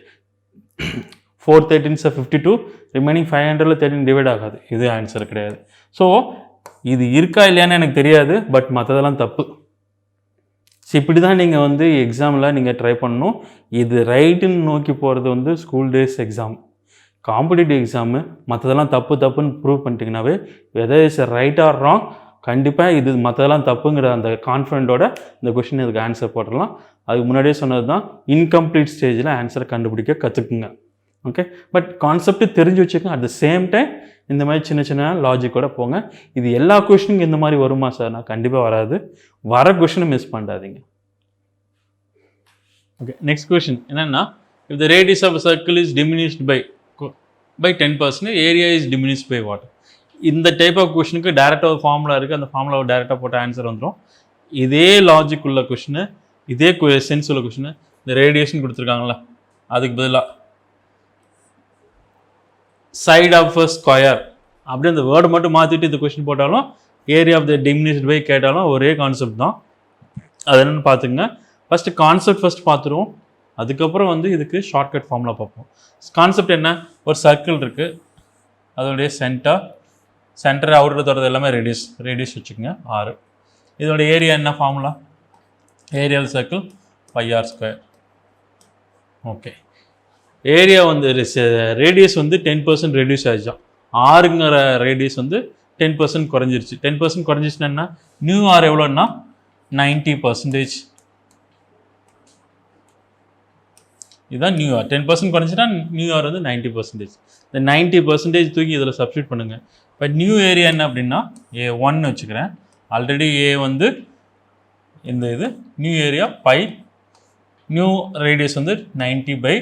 Speaker 1: 4 13s 52, ரிமைனிங் 500ல் 13 டிவைட் ஆகாது. இது ஆன்சர் கிடையாது. ஸோ இது இருக்கா இல்லையான்னு எனக்கு தெரியாது, பட் மற்றதெல்லாம் தப்பு. ஸோ இப்படி தான் நீங்கள் வந்து எக்ஸாமில் நீங்கள் ட்ரை பண்ணணும். இது ரைட்டுன்னு நோக்கி போகிறது வந்து school days exam. Competitive exam மற்றதெல்லாம் தப்புன்னு ப்ரூவ் பண்ணிட்டீங்கன்னாவே whether is right or wrong, கண்டிப்பாக இது மற்றதெல்லாம் தப்புங்கிற அந்த கான்ஃபிடென்ட்டோட இந்த கொஷின் இதுக்கு ஆன்சர் போட்டுடலாம். அதுக்கு முன்னாடியே சொன்னது தான், இன்கம்ப்ளீட் ஸ்டேஜில் ஆன்சரை கண்டுபிடிக்க கற்றுக்குங்க. ஓகே, பட் கான்செப்ட்டு தெரிஞ்சு வச்சுக்கோங்க. அட் த சேம் டைம் இந்த மாதிரி சின்ன சின்ன லாஜிக்கோட போங்க. இது எல்லா கொஷினுக்கும் இந்த மாதிரி வருமா சார்? நான் கண்டிப்பாக வராது. வர கொஷினை மிஸ் பண்ணாதீங்க. ஓகே, நெக்ஸ்ட் கொஷின் என்னென்னா, if the radius of circle is diminished by 10%, area is diminished by what? இந்த டைப் ஆஃப் கொஷினுக்கு டேரெக்டாக ஒரு ஃபார்முலா இருக்குது. அந்த ஃபார்முலாவை டேரெக்டாக போட்ட ஆன்சர் வந்துடும். இதே லாஜிக் உள்ள கொஷினு, இதே சென்ஸ் உள்ள கொஷினு, இந்த ரேடியேஷன் கொடுத்துருக்காங்களா, அதுக்கு பதிலாக சைட் ஆஃப் அ ஸ்கொயர் அப்படி அந்த வேர்டு மட்டும் மாற்றிட்டு இந்த கொஷின் போட்டாலும், area of the diminished by கேட்டாலும் ஒரே கான்செப்ட் தான். அது என்னென்னு பார்த்துங்க. ஃபஸ்ட்டு கான்செப்ட் பார்த்துருவோம். அதுக்கப்புறம் வந்து இதுக்கு ஷார்ட்கட் ஃபார்முலா பார்ப்போம். கான்செப்ட் என்ன, ஒரு சர்க்கிள் இருக்குது, அதோடைய சென்டர் அவுட்டர் தரது எல்லாமே ரேடியஸ் வச்சுக்கோங்க 6. இதோட ஏரியா என்ன formula, area of circle πr². Okay, area வந்து ரேடியஸ் வந்து 10% ரெடியூஸ் ஆகிடுச்சான். 6ங்கிற ரேடியஸ் வந்து 10% குறைஞ்சிருச்சு. 10% குறைஞ்சிச்சுன்னா என்ன, நியூ ஆர் எவ்வளோன்னா 90%. இதுதான் நியூ ஆர். 10% குறைஞ்சிட்டா நியூ ஆர் வந்து 90%. இந்த 90% தூக்கி இதில் சப்ஸ்டியூட் பண்ணுங்கள். இப்போ நியூ ஏரியா என்ன அப்படின்னா A1 வச்சுக்கிறேன். ஆல்ரெடி A வந்து இந்த இது new area pi, new radius வந்து 90/100.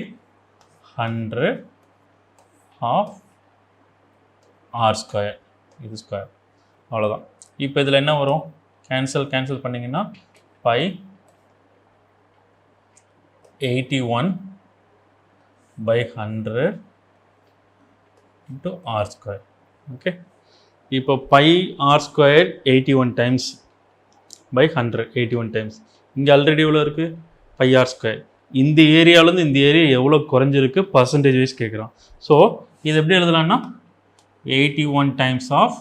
Speaker 1: 100 half r ஸ்கொயர், இது ஸ்கொயர், அவ்வளோதான். இப்போ இதில் என்ன வரும், கேன்சல் பண்ணிங்கன்னா pi 81/100 into r square. Okay, இப்போ pi r square 81 times pi 100, 81 times. இங்கே ஆல்ரெடி எவ்வளோ இருக்குது, பை ஆர் ஸ்கொயர். இந்த ஏரியாவிலேருந்து இந்த ஏரியா எவ்வளோ குறைஞ்சிருக்கு பர்சன்டேஜ் வைஸ் கேட்குறோம். ஸோ இது எப்படி எழுதலாம்னா 81 times of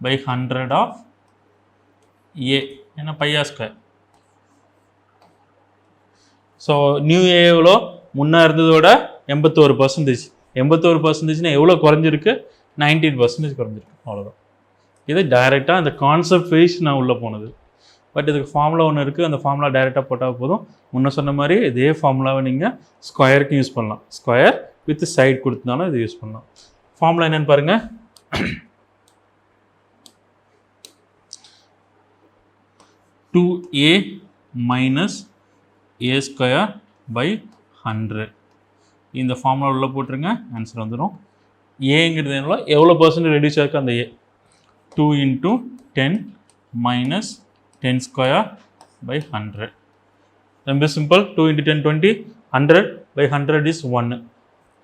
Speaker 1: pi 100 of A, ஏன்னா pi r square. So new A எவ்வளோ, முன்னே இருந்ததோட 81%. 81%னா எவ்வளோ குறைஞ்சிருக்கு, 19% குறைஞ்சிருக்கு, அவ்வளோதான். இது டைரெக்டாக அந்த கான்செப்ட் வைஸ் நான் உள்ளே போனது. பட் இதுக்கு ஃபார்முலா ஒன்று இருக்குது, அந்த ஃபார்முலா டைரெக்டாக போட்டால் போதும். முன்ன சொன்ன மாதிரி இதே ஃபார்முலாவை நீங்கள் ஸ்கொயருக்கு யூஸ் பண்ணலாம். ஸ்கொயர் வித் சைட் கொடுத்தனாலும் இது யூஸ் பண்ணலாம். ஃபார்முலா என்னென்னு பாருங்கள். 2a minus a square by 100. இந்த ஃபார்முலா உள்ள போட்டுருங்க, ஆன்சர் வந்துடும். ஏங்கிறது எவ்வளோ பர்சன்ட் ரெடியூஸ் ஆயிருக்கு அந்த ஏ, 2 into 10 minus 10 square by 100. ரொம்ப simple. 2 into 10 20, 100 by 100 is 1.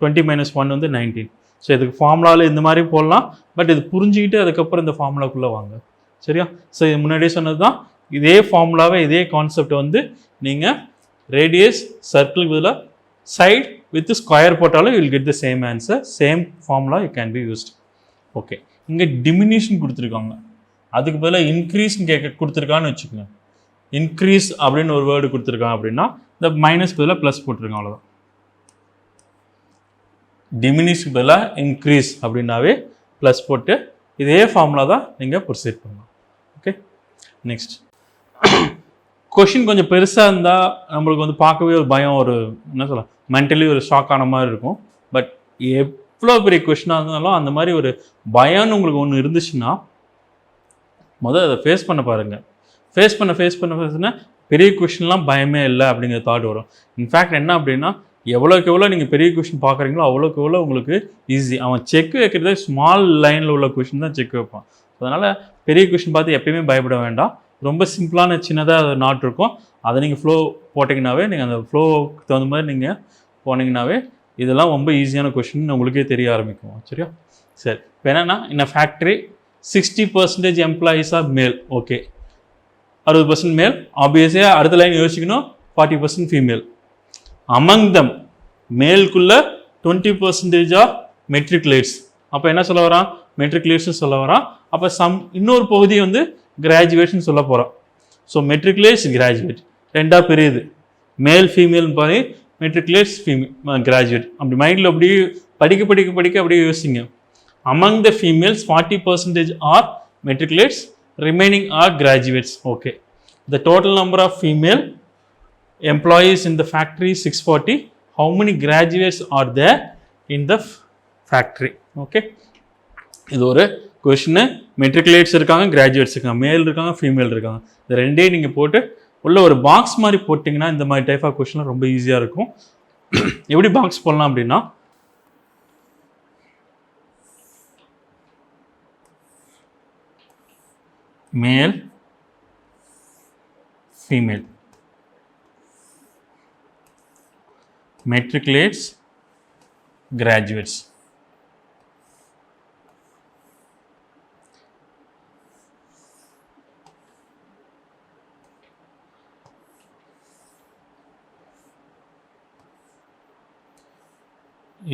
Speaker 1: 20 minus 1 வந்து 19. ஸோ இதுக்கு ஃபார்முலாவில் இந்த மாதிரி போடலாம். பட் இது புரிஞ்சுக்கிட்டு அதுக்கப்புறம் இந்த ஃபார்முலாக்குள்ளே வாங்க, சரியா? ஸோ இது முன்னாடியே சொன்னது தான். இதே ஃபார்முலாவை, இதே கான்செப்டை வந்து நீங்கள் ரேடியஸ் சர்க்கிளுக்கு பதிலாக சைட் வித் ஸ்கொயர் போட்டாலும் you will get the same answer. Same formula you can be used. Okay, இங்கே டிமினிஷன் கொடுத்துருக்காங்க, அதுக்கு பதிலாக இன்க்ரீஸ்ன்னு கொடுத்துருக்கான்னு வச்சுக்கோங்க. இன்க்ரீஸ் அப்படின்னு ஒரு வேர்டு கொடுத்துருக்காங்க அப்படின்னா இந்த மைனஸ் பதிலாக ப்ளஸ் போட்டிருக்காங்க, அவ்வளோதான். டிமினிஷ்க்கு பதிலாக இன்க்ரீஸ் அப்படின்னாவே ப்ளஸ் போட்டு இதே ஃபார்முலா தான் நீங்கள் ப்ரொசீட் பண்ணலாம். Okay, next. கொஷின் கொஞ்சம் பெருசாக இருந்தால் நம்மளுக்கு வந்து பார்க்கவே ஒரு பயம், ஒரு என்ன சொல்ல, மென்டலி ஒரு ஷாக் ஆன மாதிரி இருக்கும். பட் எவ்வளோ பெரிய கொஷினாக இருந்தாலும் அந்த மாதிரி ஒரு பயம்னு உங்களுக்கு ஒன்று இருந்துச்சுன்னா முதல்ல அதை ஃபேஸ் பண்ண பாருங்கள். ஃபேஸ் பண்ண பெரிய கொஷின்லாம் பயமே இல்லை அப்படிங்கிற தாட் வரும். இன்ஃபேக்ட் என்ன அப்படின்னா, எவ்வளோக்கு எவ்வளோ நீங்கள் பெரிய கொஷின் பார்க்குறீங்களோ அவ்வளோக்கு எவ்வளோ உங்களுக்கு ஈஸி. அவன் செக் வைக்கிறதே ஸ்மால் லைனில் உள்ள கொஷின் தான் செக் வைப்பான். அதனால் பெரிய கொஷின் பார்த்து எப்பயுமே பயப்பட வேண்டாம். ரொம்ப சிம்பிளான சின்னதாக நாட் இருக்கும், அதை நீங்கள் ஃப்ளோ போட்டிங்கனாவே, நீங்கள் அந்த ஃப்ளோவுக்கு தகுந்த மாதிரி நீங்கள் போனீங்கன்னாவே இதெல்லாம் ரொம்ப ஈஸியான கொஷின் உங்களுக்கே தெரிய ஆரம்பிக்கும், சரியா? சரி, இப்போ என்னென்னா, இந்த factory 60% employees are male. Okay, 60% male. ஆப்வியஸாக அடுத்த லைன் யோசிக்கணும், 40% ஃபீமேல். அமங் தம், மேலுக்குள்ள 20% ஆஃப் மெட்ரிகுலேட்ஸ். அப்போ என்ன சொல்ல வரான், மெட்ரிகுலேட்ஸ்னு சொல்ல வரான். அப்போ இன்னொரு பகுதி வந்து கிராஜுவேட்னு சொல்ல போகிறோம். ஸோ மெட்ரிகுலேட்ஸ் கிராஜுவேட் ரெண்டாக பெரியது, மேல் ஃபீமேல்னு பாரு, மெட்ரிகுலேட்ஸ் ஃபீமேல் கிராஜுவேட். அப்படி மைண்டில் அப்படியே படிக்க அப்படியே யோசிங்க. Among the females 40% are matriculates, remaining are graduates. Okay, the total number of female employees in the factory 640. How many graduates are there in the factory? Okay, இது ஒரு கொஷின். மெட்ரிகுலேட்ஸ் இருக்காங்க, கிராஜுவேட்ஸ் இருக்காங்க, மேல் இருக்காங்க, ஃபீமேல் இருக்காங்க. இது ரெண்டையும் நீங்கள் போட்டு உள்ள ஒரு பாக்ஸ் மாதிரி போட்டிங்கன்னா இந்த மாதிரி டைப் ஆஃப் கொஷின்லாம் ரொம்ப ஈஸியாக இருக்கும். எப்படி பாக்ஸ் போடலாம் அப்படின்னா, மேல் ஃபீமேல், matriculates, graduates.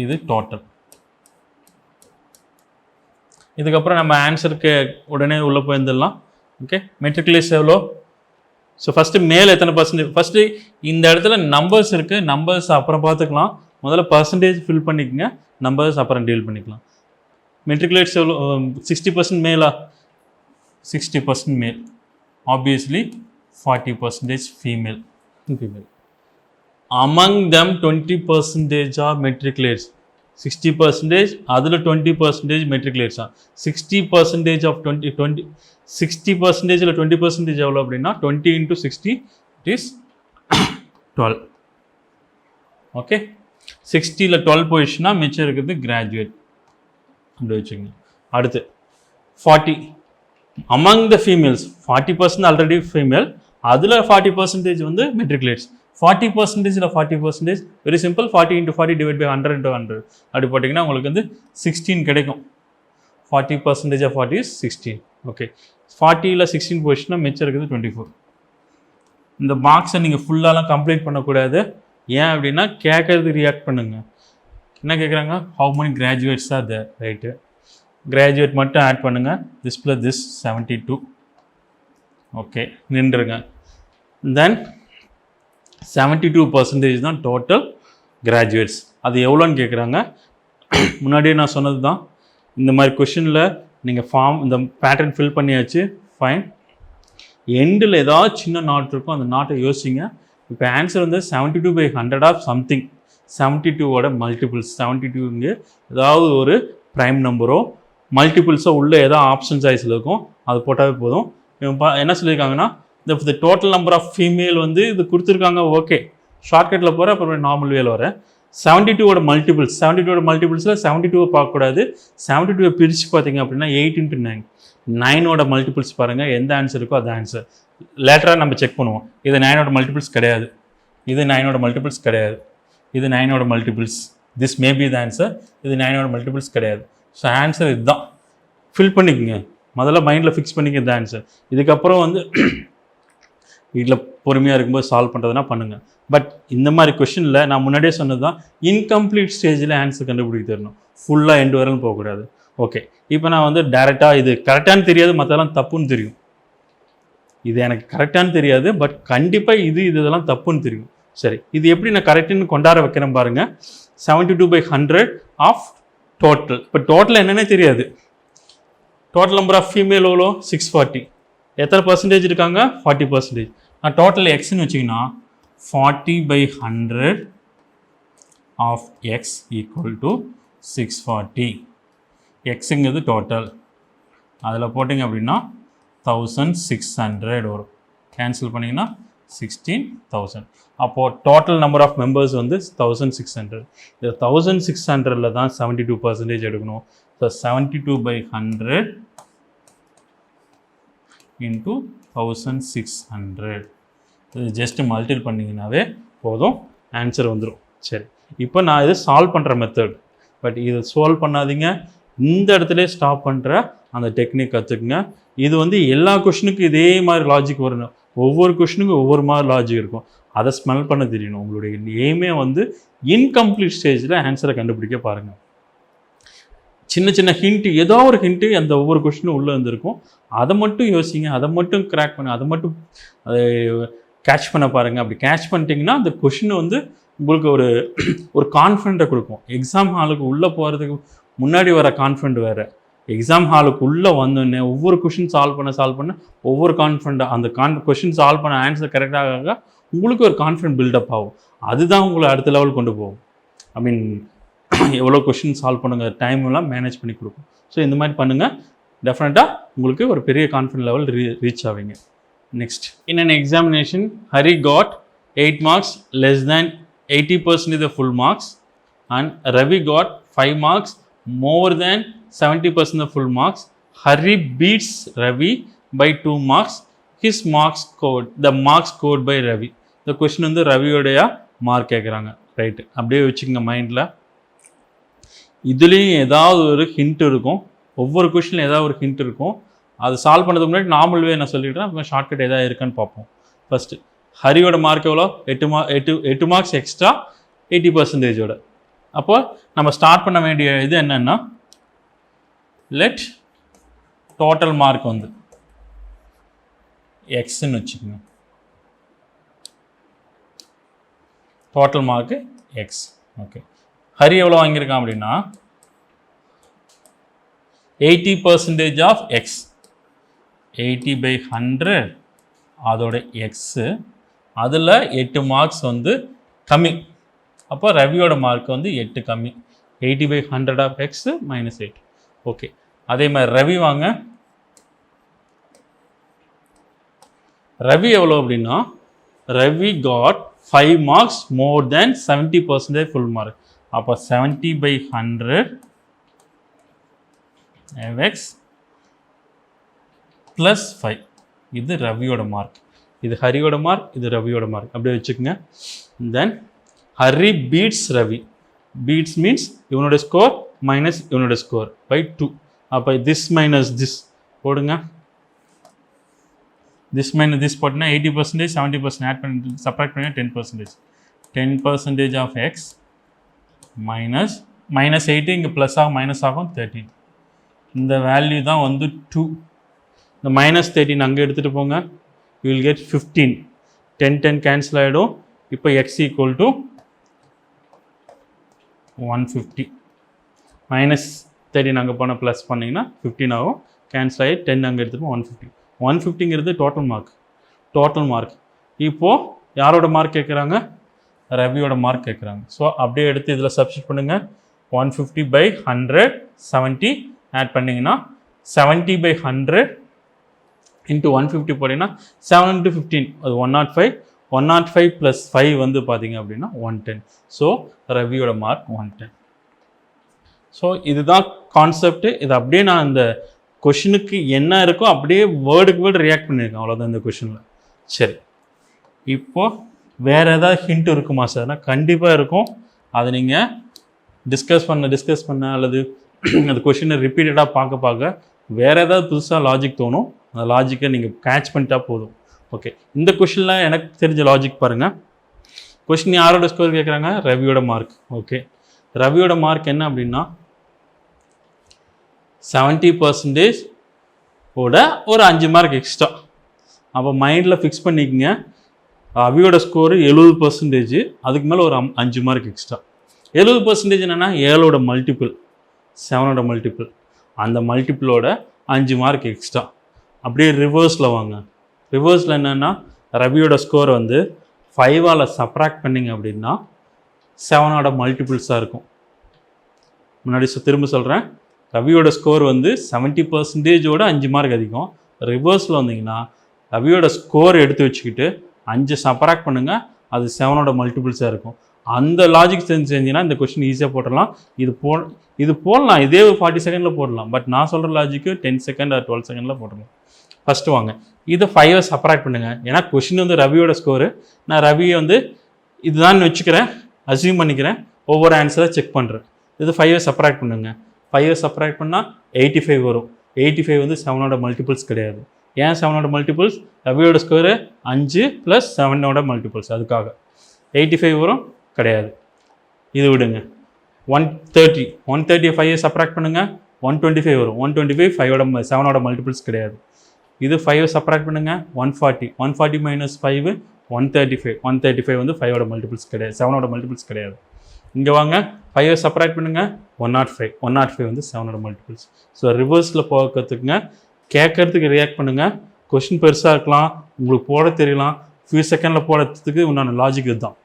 Speaker 1: இது டோட்டல். இதுக்கப்புறம் நம்ம ஆன்சருக்கு உடனே உள்ளே போயிருந்துடலாம். ஓகே, மெட்ரிகுலேட்ஸ் எவ்வளோ? ஸோ ஃபஸ்ட்டு மேல் எத்தனை பர்சன்டேஜ், ஃபஸ்ட்டு இந்த இடத்துல நம்பர்ஸ் இருக்குது, நம்பர்ஸ் அப்புறம் பார்த்துக்கலாம். முதல்ல பர்சன்டேஜ் ஃபில் பண்ணிக்கோங்க, நம்பர்ஸ் அப்புறம் டீல் பண்ணிக்கலாம். மெட்ரிகுலேட்ஸ் எவ்வளோ? 60% மேலா? 60% male. Obviously 40% female. Among them 20% are matriculates. 60%, அதில் 20% மெட்ரிகுலேட்ஸா? 60% ஆஃப் 20 60%ல் 20% எவ்வளோ அப்படின்னா 20 into 60 இட் இஸ் 12. ஓகே, 60ல் 12 போயிடுச்சுன்னா மிச்சம் இருக்கிறது கிராஜுவேட் அப்படி வச்சுக்கோங்க. அடுத்து 40 among the females 40% already female, அதில் 40% வந்து மெட்ரிகுலேட்ஸ். 40%ல் 40% வெரி சிம்பிள், 40 × 40 டிவைட் பை 100 × 100 அப்படி போட்டிங்கன்னா உங்களுக்கு வந்து 16 கிடைக்கும். 40% of 40 is 16. ஓகே, 40ல் 16 போயிடுச்சுன்னா மிச்சம் இருக்குது 24. இந்த மார்க்ஸை நீங்கள் ஃபுல்லாலாம் கம்ப்ளீட் பண்ணக்கூடாது. ஏன் அப்படின்னா கேட்கறது ரியாக்ட் பண்ணுங்க. என்ன கேட்குறாங்க, how many graduates are there, right, graduate மட்டும் ஆட் பண்ணுங்கள். This plus this 72. ஓகே, நின்றுங்க. தென் 72% தான் டோட்டல் கிராஜுவேட்ஸ். அது எவ்வளோன்னு கேட்குறாங்க. முன்னாடியே நான் சொன்னது தான், இந்த மாதிரி கொஷினில் நீங்கள் ஃபார்ம் இந்த பேட்டர்ன் ஃபில் பண்ணியாச்சு, ஃபைன். எண்டில் ஏதாவது சின்ன நாட் இருக்கும், அந்த நாட்டை யோசிங்க. இப்போ ஆன்சர் வந்து 72/100 ஆஃப் சம்திங், 72வோட மல்டிபிள்ஸ். 72 இங்கே ஏதாவது ஒரு ப்ரைம் நம்பரோ மல்டிபிள்ஸோ உள்ள ஏதாவது ஆப்ஷன் சாய்ஸில் இருக்கும், அது போட்டாவே போதும். என்ன சொல்லியிருக்காங்கன்னா, இந்த டோட்டல் நம்பர் ஆஃப் ஃபீமேல் வந்து இது கொடுத்துருக்காங்க. ஓகே, ஷார்ட்கட்டில் போகிற அப்புறம் நார்மல் வேல வரேன். 72வோட மல்டிபிள்ஸ், 72வோட மல்டிபிள்ஸில் 72 பார்க்கக்கூடாது. 72 பிரித்து பார்த்தீங்க அப்படின்னா 8 × 9, 9வோட மல்டிபிள்ஸ் பாருங்கள், எந்த ஆன்சர் இருக்கோ அது ஆன்சர். லேட்டராக நம்ம செக் பண்ணுவோம். இது 9வோட மல்டிபிள்ஸ் கிடையாது, இது 9வோட மல்டிபிள்ஸ் கிடையாது, இது 9வோட multiples. This may be the answer. இது 9வோட மல்டிபிள்ஸ் கிடையாது. ஸோ ஆன்சர் இதுதான். ஃபில் பண்ணிக்கோங்க, முதல்ல மைண்டில் ஃபிக்ஸ் பண்ணிக்க இந்த ஆன்சர். இதுக்கப்புறம் வந்து வீட்டில் பொறுமையாக இருக்கும்போது சால்வ் பண்ணுறதுனா பண்ணுங்கள். பட் இந்த மாதிரி கொஷினில் நான் முன்னாடியே சொன்னது தான், இன்கம்ப்ளீட் ஸ்டேஜில் ஆன்சர் கண்டுபிடிக்க தரணும், ஃபுல்லாக எண்டு வரலும் போகக்கூடாது. ஓகே, இப்போ நான் வந்து டேரெக்டாக இது கரெக்டானு தெரியாது, மற்றெல்லாம் தப்புன்னு தெரியும். இது எனக்கு கரெக்டானு தெரியாது, பட் கண்டிப்பாக இதெல்லாம் தப்புன்னு தெரியும். சரி, இது எப்படி நான் கரெக்டுன்னு கொண்டாட வைக்கிறேன் பாருங்கள். 72/100 ஆஃப் டோட்டல். இப்போ டோட்டல் என்னன்னே தெரியாது. டோட்டல் நம்பர் ஆஃப் ஃபீமேல் எவ்வளோ 640, எத்தனை பர்சன்டேஜ் இருக்காங்க 40%. நான் டோட்டல் எக்ஸ்ன்னு வச்சிங்கன்னா 40/100 ஆஃப் எக்ஸ் ஈக்குவல் டு 640. எக்ஸுங்கிறது டோட்டல், அதில் போட்டிங்க அப்படின்னா 1600 வரும். கேன்சல் பண்ணிங்கன்னா 16,000. அப்போது டோட்டல் நம்பர் ஆஃப் மெம்பர்ஸ் வந்து 1600. இந்த 1600ல் தான் 72% எடுக்கணும். ஸோ 72/100 இன்ட்டு 1600, இது ஜஸ்ட்டு மல்டிபிள் பண்ணிங்கனாவே போதும், ஆன்சர் வந்துடும். சரி, இப்போ நான் இதை சால்வ் பண்ணுற மெத்தட். பட் இதை சால்வ் பண்ணாதீங்க, இந்த இடத்துல ஸ்டாப் பண்ணுற அந்த டெக்னிக் கற்றுக்குங்க. இது வந்து எல்லா கொஷினுக்கும் இதே மாதிரி லாஜிக் வரணும். ஒவ்வொரு கொஷினுக்கும் ஒவ்வொரு மாதிரி லாஜிக் இருக்கும், அதை ஸ்மெல் பண்ண தெரியணும். உங்களுடைய எய்மே வந்து இன்கம்ப்ளீட் ஸ்டேஜில் ஆன்சரை கண்டுபிடிக்க பாருங்கள். சின்ன சின்ன ஹிண்ட்டு, ஏதோ ஒரு ஹிண்ட்டு அந்த ஒவ்வொரு கொஷினும் உள்ளே வந்துருக்கும், அதை மட்டும் யோசிங்க, அதை மட்டும் கிராக் பண்ண, அதை மட்டும் அதை கேட்ச் பண்ண பாருங்கள். அப்படி கேட்ச் பண்ணிட்டீங்கன்னா அந்த கொஷின் வந்து உங்களுக்கு ஒரு கான்ஃபிடென்ட்டை கொடுக்கும். எக்ஸாம் ஹாலுக்கு உள்ளே போகிறதுக்கு முன்னாடி வர கான்ஃபிடென்ட் வேறு, எக்ஸாம் ஹாலுக்கு உள்ளே வந்தோடனே ஒவ்வொரு கொஷின் சால்வ் பண்ண ஒவ்வொரு கான்ஃபிடென்ட்டாக அந்த கொஷின் சால்வ் பண்ண ஆன்சர் கரெக்டாக உங்களுக்கு ஒரு கான்ஃபிடென்ட் பில்டப் ஆகும். அதுதான் உங்களை அடுத்த லெவல் கொண்டு போகும். ஐ மீன் எவ்வளோ கொஷின் சால்வ் பண்ணுங்க, டைம்லாம் மேனேஜ் பண்ணி கொடுக்கும். ஸோ இந்த மாதிரி பண்ணுங்கள், டெஃபினட்டாக உங்களுக்கு ஒரு பெரிய கான்ஃபிடென்ட் லெவல் ரீச் ஆவீங்க. Next, in an examination Hari got 8 marks less than 80% of the full marks and Ravi got 5 marks more than 70% of full marks. Hari beats Ravi by 2 marks. His marks scored, the marks scored by Ravi. The question வந்து ரவியோடைய மார்க் கேட்குறாங்க, ரைட்டு. அப்படியே வச்சுக்கோங்க மைண்டில். இதுலேயும் ஏதாவது ஒரு ஹிண்ட் இருக்கும், ஒவ்வொரு கொஷினில் ஏதாவது ஒரு ஹிண்ட் இருக்கும். அது சால்வ் பண்ணுறதுக்கு முன்னாடி நார்மல் வே நான் சொல்லிடுறேன், அப்புறம் ஷார்ட்கட் எதாவது இருக்கான்னு பார்ப்போம். ஃபஸ்ட்டு ஹரியோட மார்க் எவ்வளோ, 8 மார்க்ஸ் எக்ஸ்ட்ரா 80%. அப்போ நம்ம ஸ்டார்ட் பண்ண வேண்டிய இது என்னென்னா, லெட் டோட்டல் மார்க் வந்து எக்ஸ்ன்னு வச்சுக்கோங்க. Total mark X. Okay, Hari எவ்வளோ வாங்கியிருக்கான் அப்படின்னா 80% ஆஃப் எக்ஸ், 80/100 அதோட எக்ஸு, அதில் 8 மார்க்ஸ் வந்து கம்மி. அப்போ ரவியோட மார்க் வந்து 8 கம்மி. 80/100 ஆஃப் எக்ஸு -8. ஓகே, அதே மாதிரி ரவி வாங்க. ரவி எவ்வளோ அப்படின்னா, Ravi got 5 marks more than 70% full mark. அப்போ 70/100 எக்ஸ் ப்ளஸ் 5. இது ரவியோட மார்க், இது ஹரியோட மார்க், இது ரவியோட மார்க். அப்படியே வச்சுக்கோங்க. Then Hari beats Ravi. Beats means இவனோட ஸ்கோர் மைனஸ் இவனோட ஸ்கோர் பை 2. அப்போ திஸ் மைனஸ் திஸ் போடுங்க. திஸ் மைனஸ் திஸ் போட்டினா 80%, 70% ஆட் பண்ணி சப்ராக்ட் பண்ணி 10%. 10% ஆஃப் எக்ஸ் மைனஸ் -8 இங்கே ப்ளஸ் ஆகும் மைனஸ் ஆகும் 13. இந்த வேல்யூ தான் வந்து 2. இந்த -13 அங்கே எடுத்துகிட்டு போங்க. You will get 15. 10 கேன்சல் ஆகிடும். இப்போ எக்ஸ் ஈக்குவல் டு 150. -13 அங்கே போனால் ப்ளஸ் பண்ணிங்கன்னா 15 ஆகும். கேன்சல் ஆகி 10 அங்கே எடுத்துகிட்டு 150. 150ங்கிறது டோட்டல் மார்க். இப்போது யாரோட மார்க் கேட்குறாங்க? ரவியோட மார்க் கேட்குறாங்க. ஸோ அப்படியே எடுத்து இதில் சப்ஸ்டிட் பண்ணுங்கள். 150/100 70 ஆட் பண்ணிங்கன்னா 70/100 இன்ட்டு 150 போட்டிங்கன்னா 7 × 15 அது 105. 105 + 5 வந்து பார்த்தீங்க அப்படின்னா 110. ஸோ ரவியோட மார்க் 110. ஸோ இதுதான் கான்செப்ட். இது அப்படியே நான் இந்த கொஷினுக்கு என்ன இருக்கோ அப்படியே வேர்டுக்கு வேர்டு ரியாக்ட் பண்ணியிருக்கேன். அவ்வளோதான் இந்த கொஷினில். சரி, இப்போது வேறு ஏதாவது ஹிண்ட் இருக்குமா சார்னா கண்டிப்பாக இருக்கும். அதை நீங்கள் டிஸ்கஸ் பண்ண அல்லது அந்த கொஷினை ரிப்பீட்டடாக பார்க்க வேறு ஏதாவது புதுசாக லாஜிக் தோணும். அந்த லாஜிக்கை நீங்கள் கேட்ச் பண்ணிட்டா போதும். ஓகே, இந்த கொஷினில் எனக்கு தெரிஞ்ச லாஜிக் பாருங்கள். கொஷின் யாரோட ஸ்கோர் கேட்குறாங்க? ரவியோட மார்க். ஓகே, ரவியோட மார்க் என்ன அப்படின்னா 70% ஓட ஒரு 5 மார்க் எக்ஸ்ட்ரா. அப்போ மைண்டில் ஃபிக்ஸ் பண்ணிக்கங்க. ரவியோட ஸ்கோரு 70%, அதுக்கு மேலே ஒரு 5 மார்க் எக்ஸ்ட்ரா. 70% என்னென்னா 7ஓட மல்டிபிள், 7ஓட மல்டிபிள். அந்த மல்டிபிளோட 5 மார்க் எக்ஸ்ட்ரா. அப்படியே ரிவர்ஸில் வாங்க. ரிவர்ஸில் என்னென்னா ரவியோட ஸ்கோர் வந்து 5ஆல் சப்ராக்ட் பண்ணிங்க அப்படின்னா 7ஓட மல்டிபிள்ஸாக இருக்கும். முன்னாடி திரும்ப சொல்கிறேன். ரவியோட ஸ்கோர் வந்து 70%ஓட 5 மார்க் அதிகம். ரிவர்ஸில் வந்தீங்கன்னா ரவியோட ஸ்கோர் எடுத்து வச்சுக்கிட்டு 5 சப்ராக்ட் பண்ணுங்கள், அது 7ஓட மல்டிபிள்ஸாக இருக்கும். அந்த லாஜிக் செஞ்சிங்கன்னா இந்த கொஸ்டின் ஈஸியாக போட்டுடலாம். இது போடலாம், இதே 40 செகண்டில் போடலாம். பட் நான் சொல்கிற லாஜிக்கு 10 செகண்ட் ஆர் 12 செகண்டில் போட்டுடலாம். ஃபஸ்ட்டு வாங்க, இதை 5 சப்ராக்ட் பண்ணுங்கள். ஏன்னா கொஷின் வந்து ரவியோட ஸ்கோரு. நான் ரவியை வந்து இதுதான் வச்சுக்கிறேன், அசியூம் பண்ணிக்கிறேன். ஒவ்வொரு ஆன்சரை செக் பண்ணுறேன். இது 5 சப்ராக்ட் பண்ணுங்கள். 5 சப்ராக்ட் பண்ணால் 85 வரும். 85 வந்து 7ஓட மல்டிபிள்ஸ் கிடையாது. ஏன் 7ஓட மல்டிபிள்ஸ்? ரவியோட ஸ்கோரு 5 + 7ஓட மல்டிபிள்ஸ், அதுக்காக 85 வரும் கிடையாது. இது விடுங்க. 130 5 சப்ராக்ட் பண்ணுங்கள். 125 வரும். 125 7ஓட மல்டிபிள்ஸ் கிடையாது. இது 5 சப்ராக்ட் பண்ணுங்கள். 140 -5 135 வந்து 5ஓட மல்டிபிள்ஸ் கிடையாது, 7ஓட மல்டிபிள்ஸ் கிடையாது. இங்கே வாங்க, 5 சப்ராக்ட் பண்ணுங்கள். 105 வந்து 7ஓட மல்டிபிள்ஸ். ஸோ ரிவர்ஸில் போகிறதுக்குங்க, கேட்கறதுக்கு ரியாக்ட் பண்ணுங்கள். கொஷின் பெருசாக இருக்கலாம், உங்களுக்கு போட தெரியலாம். ஃபியூ செகண்டில் போடுறதுக்கு உண்டான லாஜிக் இதுதான்.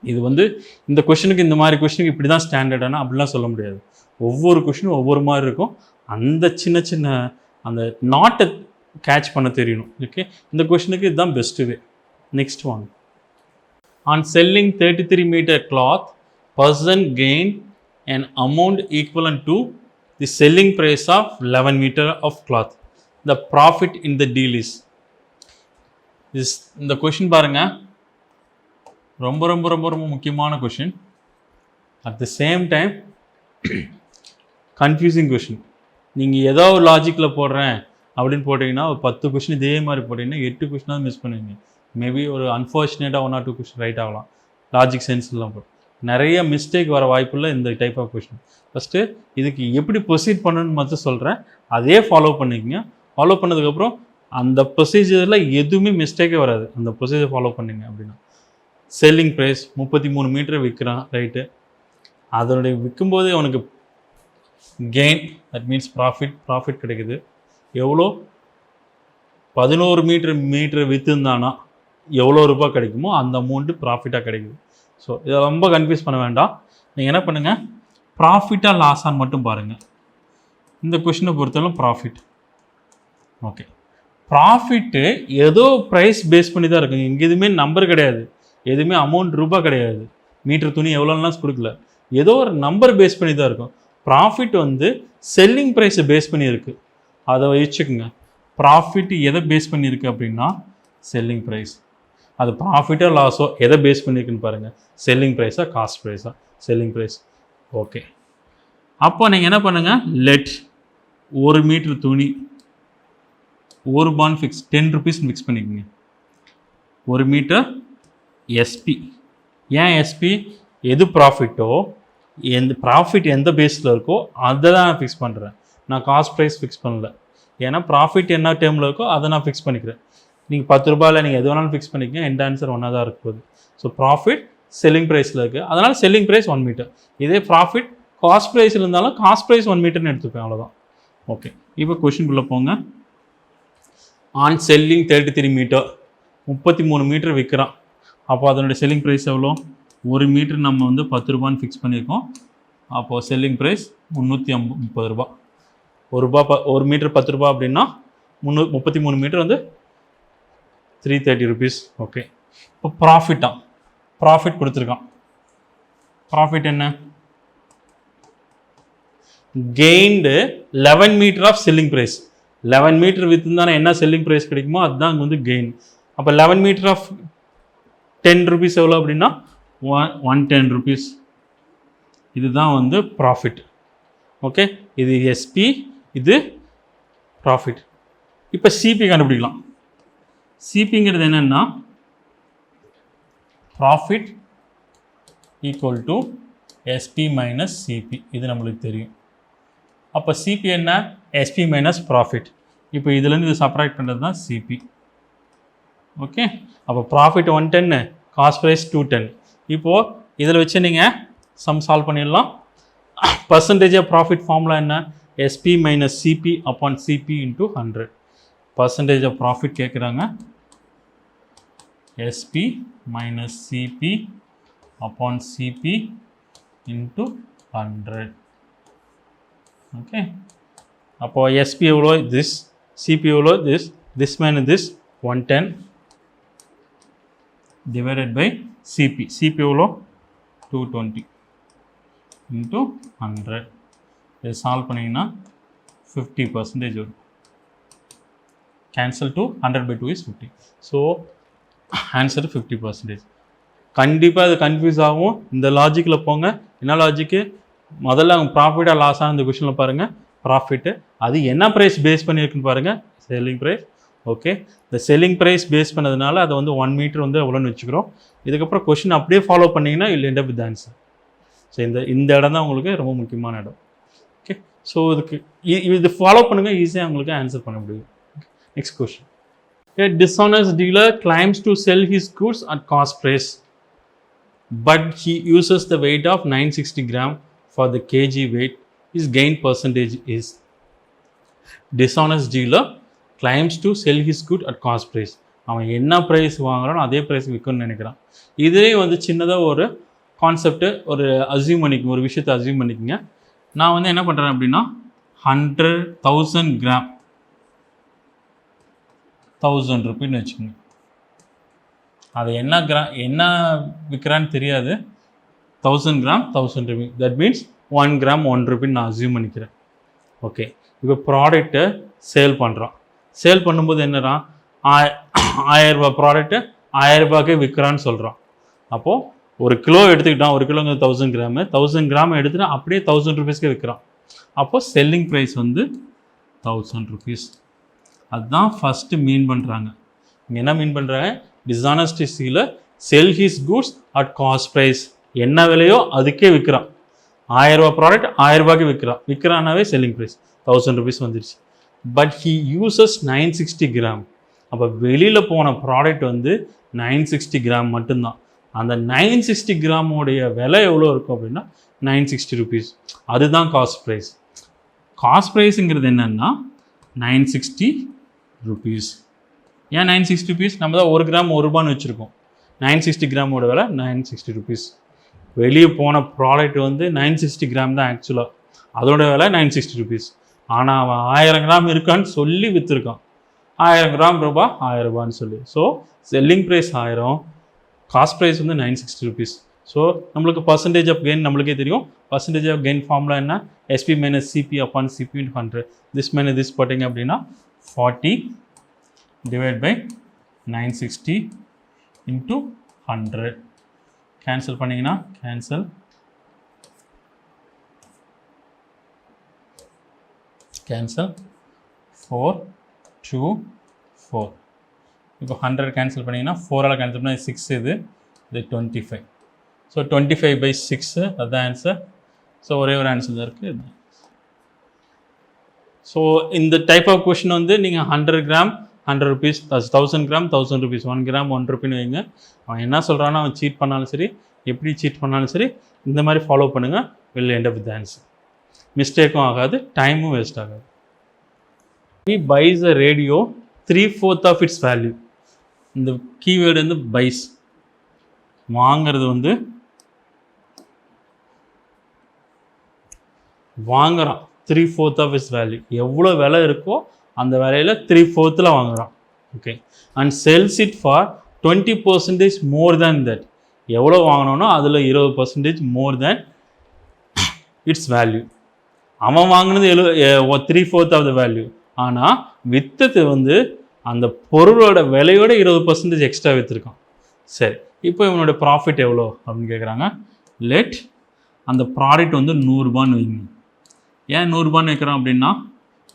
Speaker 1: இது வந்து இந்த கொஷினுக்கு இந்த மாதிரி கொஷினுக்கு இப்படி தான் ஸ்டாண்டர்டானா அப்படிலாம் சொல்ல முடியாது. ஒவ்வொரு கொஷினும் ஒவ்வொரு மாதிரி இருக்கும். அந்த சின்ன அந்த நாட்டை கேட்ச் பண்ண தெரியணும். ஓகே, இந்த கொஷினுக்கு இதுதான் பெஸ்ட்டு வே. நெக்ஸ்ட் வாங்க. On selling 33 metre cloth, person gained an amount equivalent to the selling price of 11 meter of cloth. The profit in the deal is இந்த கொஷின் பாருங்க, ரொம்ப ரொம்ப ரொம்ப ரொம்ப முக்கியமான question. At the same time confusing question. நீங்கள் ஏதோ ஒரு லாஜிக்கில் போடுறேன் அப்படின்னு போட்டிங்கன்னா ஒரு 10 கொஷின் இதே மாதிரி போட்டிங்கன்னா 8 கொஷினாக மிஸ் பண்ணுவீங்க. மேபி ஒரு அன்ஃபார்ச்சுனேட்டாக 1 or 2 கொஷின் ரைட் ஆகலாம். லாஜிக் சென்ஸ்லாம் போட்டு நிறைய மிஸ்டேக் வர வாய்ப்புள்ள இந்த டைப் ஆஃப் கொஷின். ஃபஸ்ட்டு இதுக்கு எப்படி ப்ரொசீட் பண்ணணும்னு மட்டும் சொல்கிறேன், அதே ஃபாலோ பண்ணிக்கங்க. ஃபாலோ பண்ணதுக்கப்புறம் அந்த ப்ரொசீஜரில் எதுவுமே மிஸ்டேக்கே வராது. அந்த ப்ரொசீஜர் ஃபாலோ பண்ணிங்க அப்படின்னா, செல்லிங் ப்ரைஸ் 33 மீட்டர் விற்கிறான், ரைட்டு. அதனுடைய விற்கும்போது அவனுக்கு கெயின், தட் மீன்ஸ் ப்ராஃபிட் கிடைக்குது. எவ்வளோ? 11 மீட்டர் விற்றுந்தானா எவ்வளோ ரூபாய் கிடைக்குமோ அந்த அமௌண்ட்டு ப்ராஃபிட்டாக கிடைக்குது. ஸோ இதை ரொம்ப கன்ஃபியூஸ் பண்ண வேண்டாம். நீங்கள் என்ன பண்ணுங்கள், ப்ராஃபிட்டாக லாஸான்னு மட்டும் பாருங்கள். இந்த கொஷினை பொறுத்தவரை ப்ராஃபிட். ஓகே, ப்ராஃபிட்டு ஏதோ ப்ரைஸ் பேஸ் பண்ணி தான் இருக்குங்க. இங்கே எதுவுமே நம்பர் கிடையாது, எதுவுமே அமௌண்ட் ரூபாய் கிடையாது. மீட்டர் துணி எவ்வளோலாம் கொடுக்கல. ஏதோ ஒரு நம்பர் பேஸ் பண்ணி தான் இருக்கும். ப்ராஃபிட் வந்து செல்லிங் ப்ரைஸை பேஸ் பண்ணியிருக்கு. அதை வச்சுக்கோங்க. ப்ராஃபிட் எதை பேஸ் பண்ணியிருக்கு அப்படின்னா செல்லிங் ப்ரைஸ். அது ப்ராஃபிட்டோ லாஸோ எதை பேஸ் பண்ணியிருக்குன்னு பாருங்கள். செல்லிங் ப்ரைஸா காஸ்ட் ப்ரைஸா? Selling price. ஓகே, அப்போ நீங்கள் என்ன பண்ணுங்கள், லெட் 1 மீட்ரு துணி ₹1 ஃபிக்ஸ், ₹10 ஃபிக்ஸ் பண்ணிக்கோங்க. 1 மீட்டர் எஸ்பி. ஏன் எஸ்பி? எது ப்ராஃபிட்டோ, எந்த ப்ராஃபிட் எந்த பேஸில் இருக்கோ அதை தான் நான் ஃபிக்ஸ் பண்ணுறேன். நான் காஸ்ட் ப்ரைஸ் ஃபிக்ஸ் பண்ணல. ஏன்னா ப்ராஃபிட் என்ன டேர்மில் இருக்கோ அதை நான் ஃபிக்ஸ் பண்ணிக்கிறேன். நீங்கள் ₹10 நீங்கள் எது வேணாலும் ஃபிக்ஸ் பண்ணிக்கங்க, எண்ட் ஆன்சர் ஒன்றா தான் இருக்க போகுது. ஸோ ப்ராஃபிட் செல்லிங் ப்ரைஸில் இருக்குது, அதனால் செல்லிங் ப்ரைஸ் 1 மீட்டர். இதே ப்ராஃபிட் காஸ்ட் ப்ரைஸில் இருந்தாலும் காஸ்ட் ப்ரைஸ் 1 மீட்டர்னு எடுத்துப்பேன், அவ்வளோதான். ஓகே, இப்போ கொஷின்குள்ளே போங்க. ஆன் செல்லிங் 33 மீட்டர், 33 மீட்டர் விற்கிறான். அப்போ அதனுடைய செல்லிங் ப்ரைஸ் எவ்வளோ? 1 மீட்டர் நம்ம வந்து ₹10 ஃபிக்ஸ் பண்ணியிருக்கோம். அப்போது செல்லிங் ப்ரைஸ் ₹330. ஒரு மீட்டர் ₹10 அப்படின்னா 33 மீட்டர் வந்து ₹330. ஓகே, இப்போ ப்ராஃபிட் கொடுத்துருக்கான். ப்ராஃபிட் என்ன? Gained 11 metre of selling price. 11 metre விற்றுந்தானே என்ன செல்லிங் ப்ரைஸ் கிடைக்குமோ அதுதான் அங்கே வந்து கெயின். அப்போ 11 மீட்டர் ஆஃப் ₹10 எவ்வளோ அப்படின்னா ₹110. இதுதான் வந்து ப்ராஃபிட். ஓகே, இது எஸ்பி, இது ப்ராஃபிட். இப்போ சிபி கண்டுபிடிக்கலாம். சிபிங்கிறது என்னென்னா profit equal to SP minus CP. இது நம்மளுக்கு தெரியும். அப்போ சிபி என்ன? SP minus profit. இப்போ இதுலேருந்து இது செப்பரேட் பண்ணுறது தான் சிபி. ஓகே, அப்போ ப்ராஃபிட் 110, காஸ்ட் ப்ரைஸ் 210. இப்போது இதில் வச்சு நீங்கள் சம் சால்வ் பண்ணிடலாம். பர்சன்டேஜ் ஆஃப் ப்ராஃபிட் ஃபார்முலா என்ன? SP minus CP upon CP into 100. Percentage of profit கேட்குறாங்க. SP minus CP upon CP into 100. Okay, அப்போது எஸ்பி எவ்வளோ? திஸ். சிபி எவ்வளோ? This minus this 110 divided by CP. CP எவ்வளோ? 220 இன்ட்டு 100. இதை சால்வ் பண்ணிங்கன்னா 50% வரும். Cancel to 100/2 is 50. So answer 50%. கண்டிப்பாக அது கன்ஃபியூஸ் ஆகும். இந்த லாஜிக்கில் போங்க. என்ன லாஜிக்கு? முதல்ல அவங்க ப்ராஃபிட்டாக லாஸாக இந்த கொஷனில் பாருங்கள். ப்ராஃபிட்டு அது என்ன ப்ரைஸ் பேஸ் பண்ணியிருக்குன்னு பாருங்கள். Selling price. ஓகே, இந்த செல்லிங் ப்ரைஸ் பேஸ் பண்ணதுனால அதை வந்து 1 மீட்டர் வந்து எவ்வளோன்னு வச்சுக்கிறோம். இதுக்கப்புறம் கொஷின் அப்படியே ஃபாலோ பண்ணிங்கன்னா இல்லை end up with answer. So இந்த இடம் தான் உங்களுக்கு ரொம்ப முக்கியமான இடம். ஓகே, ஸோ இதுக்கு இது ஃபாலோ பண்ணுங்கள், ஈஸியாக உங்களுக்கு ஆன்சர் பண்ண முடியும். Next question. A dishonest dealer claims to sell his goods at cost price, but he uses the weight of 960 gram for the kg weight. His gain percentage is. Dishonest dealer claims to sell his good at cost price. அவன் என்ன ப்ரைஸ் வாங்குறானோ அதே ப்ரைஸ்க்கு விற்கணும்னு நினைக்கிறான். இதே வந்து சின்னதாக ஒரு கான்செப்ட்டு ஒரு அசியூம் பண்ணிக்கோங்க, ஒரு விஷயத்தை அசியூம் பண்ணிக்கோங்க. நான் வந்து என்ன பண்ணுறேன் அப்படின்னா 100,000 கிராம் ₹1000 வச்சுக்கோங்க. அது என்ன விற்கிறான்னு தெரியாது. 1000 கிராம் ₹1000. தட் மீன்ஸ் 1 கிராம் ₹1 நான் அசியூம் பண்ணிக்கிறேன். ஓகே, இப்போ ப்ராடக்ட்டை சேல் பண்ணுறான். சேல் பண்ணும்போது என்னன்னா 1000 ரூபா ப்ராடக்ட்டு 1000 ரூபாய்க்கே விற்கிறான்னு சொல்கிறான். அப்போது 1 கிலோ எடுத்துக்கிட்டான். 1 கிலோங்க 1000 கிராமு. 1000 கிராம் எடுத்துகிட்டு அப்படியே ₹1000 விற்கிறான். அப்போது செல்லிங் ப்ரைஸ் வந்து ₹1000. அதுதான் ஃபஸ்ட்டு மீன் பண்ணுறாங்க. இங்கே என்ன மீன் பண்ணுறாங்க? டிஸ்ஆனஸ்டிஸில் sell his goods at cost price. என்ன விலையோ அதுக்கே விற்கிறான். 1000 ரூபா ப்ராடக்ட் 1000 ரூபாய்க்கு விற்கிறானாவே செல்லிங் ப்ரைஸ் ₹1000 வந்துடுச்சு. But he uses 960 gram. அப்போ வெளியில் போன ப்ராடக்ட் வந்து 960 கிராம் மட்டும்தான். அந்த 960 கிராமோடைய விலை எவ்வளோ இருக்கும் அப்படின்னா ₹960. அதுதான் காஸ்ட் ப்ரைஸ். காஸ்ட் ப்ரைஸுங்கிறது என்னென்னா ₹960. ஏன் ₹960? நம்ம தான் 1 கிராம் ₹1 வச்சுருக்கோம். 960 கிராமோட விலை ₹960. வெளியே போன ப்ராடக்ட் வந்து 960 கிராம் தான் ஆக்சுவலாக. அதோட விலை ₹960. ஆனால் அவன் 1000 கிராம் இருக்கான்னு சொல்லி விற்றுருக்கான். 1000 கிராம் ₹1000 சொல்லி. So selling price 1000, cost price வந்து ₹960. ஸோ நம்மளுக்கு பர்சன்டேஜ் ஆஃப் கெயின் நம்மளுக்கே தெரியும். பர்சன்டேஜ் ஆஃப் கெயின் ஃபார்முலா என்ன? SP minus CP upon CP into 100. This minus this போட்டிங்க அப்படின்னா 40 டிவைட் பை 960 இன்ட்டு 100. கேன்சல் பண்ணிங்கன்னா கேன்சல். கேன்சல் 4 2 4. இப்போ 100 கேன்சல் பண்ணிங்கன்னா 4ஆல் கேன்சல் பண்ணால் 6 இது 25. ஸோ 25/6 அதுதான் ஆன்சர். ஸோ ஒரே ஒரு ஆன்சர் தான் இருக்குது. ஸோ இந்த டைப் ஆஃப் கொஷின் வந்து நீங்கள் 100 gram 100 rupees, 1000 gram 1000 rupees, 1 gram 1 ரூபின்னு வைங்க. அவன் என்ன சொல்கிறானோ அவன் சீட் பண்ணாலும் சரி, எப்படி சீட் பண்ணாலும் சரி, இந்த மாதிரி ஃபாலோ பண்ணுங்கள். Will end up with answer. மிஸ்டேக்கும் ஆகாது, டைமும் வேஸ்ட் ஆகாது. He buys a radio 3/4 of its value. இந்த கீவேர்டு வந்து பைஸ். வாங்கிறது வந்து வாங்குறான் 3/4 of its value. எவ்வளோ விலை இருக்கோ அந்த விலையில் 3/4 வாங்குறான். Okay. And sells it for 20% more than that. எவ்வளோ வாங்கினோன்னா அதில் 20% மோர் தேன் இட்ஸ் வேல்யூ. அவன் வாங்கினது 3/4 ஆஃப் த வேல்யூ. ஆனால் வித்தது வந்து அந்த பொருளோட விலையோட 20% எக்ஸ்ட்ரா விற்றுருக்கான். சரி, இப்போ இவனோட ப்ராஃபிட் எவ்வளோ அப்படின்னு கேட்குறாங்க. லெட் அந்த ப்ராடக்ட் வந்து 100 ரூபான்னு வைங்க. ஏன் 100 ரூபான்னு வைக்கிறோம் அப்படின்னா,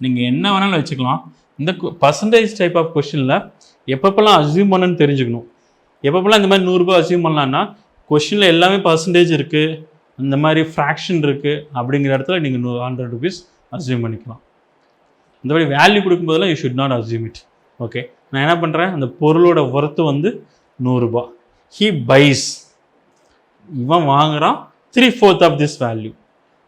Speaker 1: நீங்கள் என்ன வேணாலும் வச்சுக்கலாம். இந்த பர்சன்டேஜ் டைப் ஆஃப் கொஷினில் எப்பப்பெல்லாம் அசியூம் பண்ணணும்னு தெரிஞ்சுக்கணும். எப்பப்பெல்லாம் இந்த மாதிரி 100 ரூபாய் அசியூம் பண்ணலான்னா, கொஷினில் எல்லாமே பர்சன்டேஜ் இருக்குது, இந்த மாதிரி ஃப்ராக்ஷன் இருக்குது அப்படிங்கிற இடத்துல நீங்கள் 100 rupees அசியூம் பண்ணிக்கலாம். இந்த மாதிரி வேல்யூ கொடுக்கும்போதெல்லாம் you should not assume it. Okay, நான் என்ன பண்ணுறேன், அந்த பொருளோட ஒர்த்து வந்து 100 ரூபாய். ஹீ பைஸ், இவன் வாங்குறான் 3/4 ஆஃப் திஸ் வேல்யூ.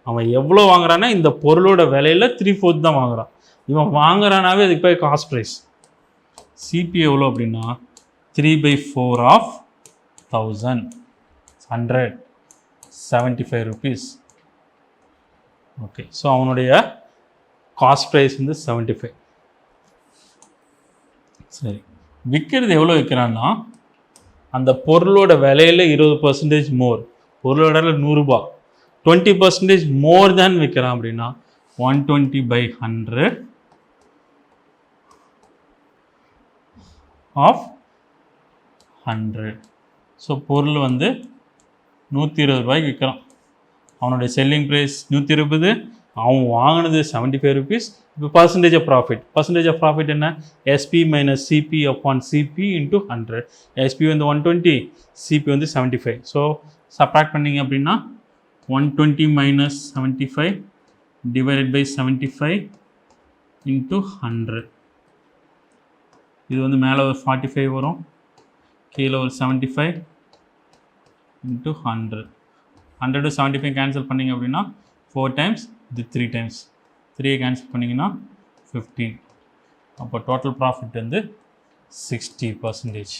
Speaker 1: அவன் எவ்வளோ வாங்குறான்னா இந்த பொருளோட விலையில் 3/4 தான் வாங்குறான். இவன் வாங்குறானாவே அதுக்கு போய் காஸ்ட் ப்ரைஸ். சிபி எவ்வளோ அப்படின்னா 3/4 ஆஃப் 1000, 175 rupees. ஓகே, ஸோ அவனுடைய காஸ்ட் ப்ரைஸ் வந்து 75. சரி, விற்கிறது எவ்வளோ விற்கிறான்னா அந்த பொருளோட விலையில் 20% மோர். பொருளோட 100 ரூபாய், 20% மோர் தேன் விற்கிறான் அப்படின்னா 120/100 ஆஃப் 100. ஸோ பொருள் வந்து 120 ரூபாய்க்கு விற்கிறான். அவனுடைய செல்லிங் ப்ரைஸ் 120, அவன் வாங்கினது 75 rupees. இப்போ percentage of profit. Percentage of profit என்ன? SP minus CP upon CP into 100. SP வந்து 120, சிபி வந்து 75. ஸோ சப்ராக்ட் பண்ணிங்க அப்படின்னா 120 மைனஸ் 75 டிவைடட் பை 75 இன்ட்டு 100. இது வந்து மேலே ஒரு 45 வரும், கீழே ஒரு 75 இன்ட்டு 100. 100 to 75 கேன்சல் பண்ணிங்க அப்படின்னா 4 times, இது 3 times. 3 கேன்சல் பண்ணிங்கன்னா 15. அப்போ டோட்டல் ப்ராஃபிட் வந்து 60%.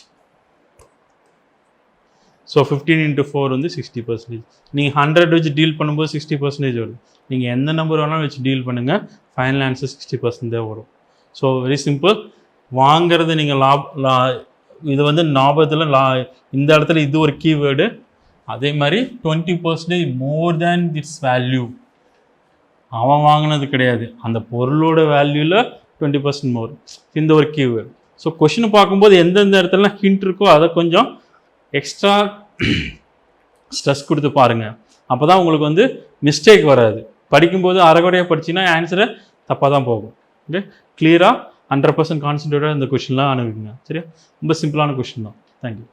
Speaker 1: ஸோ 15 into 4 வந்து 60%. நீங்கள் 100 வச்சு டீல் பண்ணும்போது 60% வருது. நீங்கள் எந்த நம்பர் வேணாலும் வச்சு டீல் பண்ணுங்கள், ஃபைனல் ஆன்சர் 60% தான் வரும். So very simple. வாங்கிறது நீங்கள் இது வந்து ஞாபகத்தில் இந்த இடத்துல இது ஒரு கீவேர்டு. அதே மாதிரி 20% மோர் தேன் இட்ஸ் வேல்யூ. அவன் வாங்கினது கிடையாது, அந்த பொருளோட வேல்யூவில் 20% மோர். இந்த ஒரு கீவேர்டு. ஸோ கொஷினை பார்க்கும்போது எந்தெந்த இடத்துலலாம் ஹிண்ட் இருக்கோ அதை கொஞ்சம் எக்ஸ்ட்ரா ஸ்ட்ரெஸ் கொடுத்து பாருங்கள். அப்போ தான் உங்களுக்கு வந்து மிஸ்டேக் வராது. படிக்கும்போது அரைகுறையாக படிச்சிங்கன்னா ஆன்சரை தப்பாக தான் போகும். ஓகே, கிளியராக 100% கான்சன்ட்ரேட்டாக இந்த கொஷின்லாம் அனுப்புங்க. சரியா? ரொம்ப சிம்பிளான கொஷின் தான். தேங்க்யூ.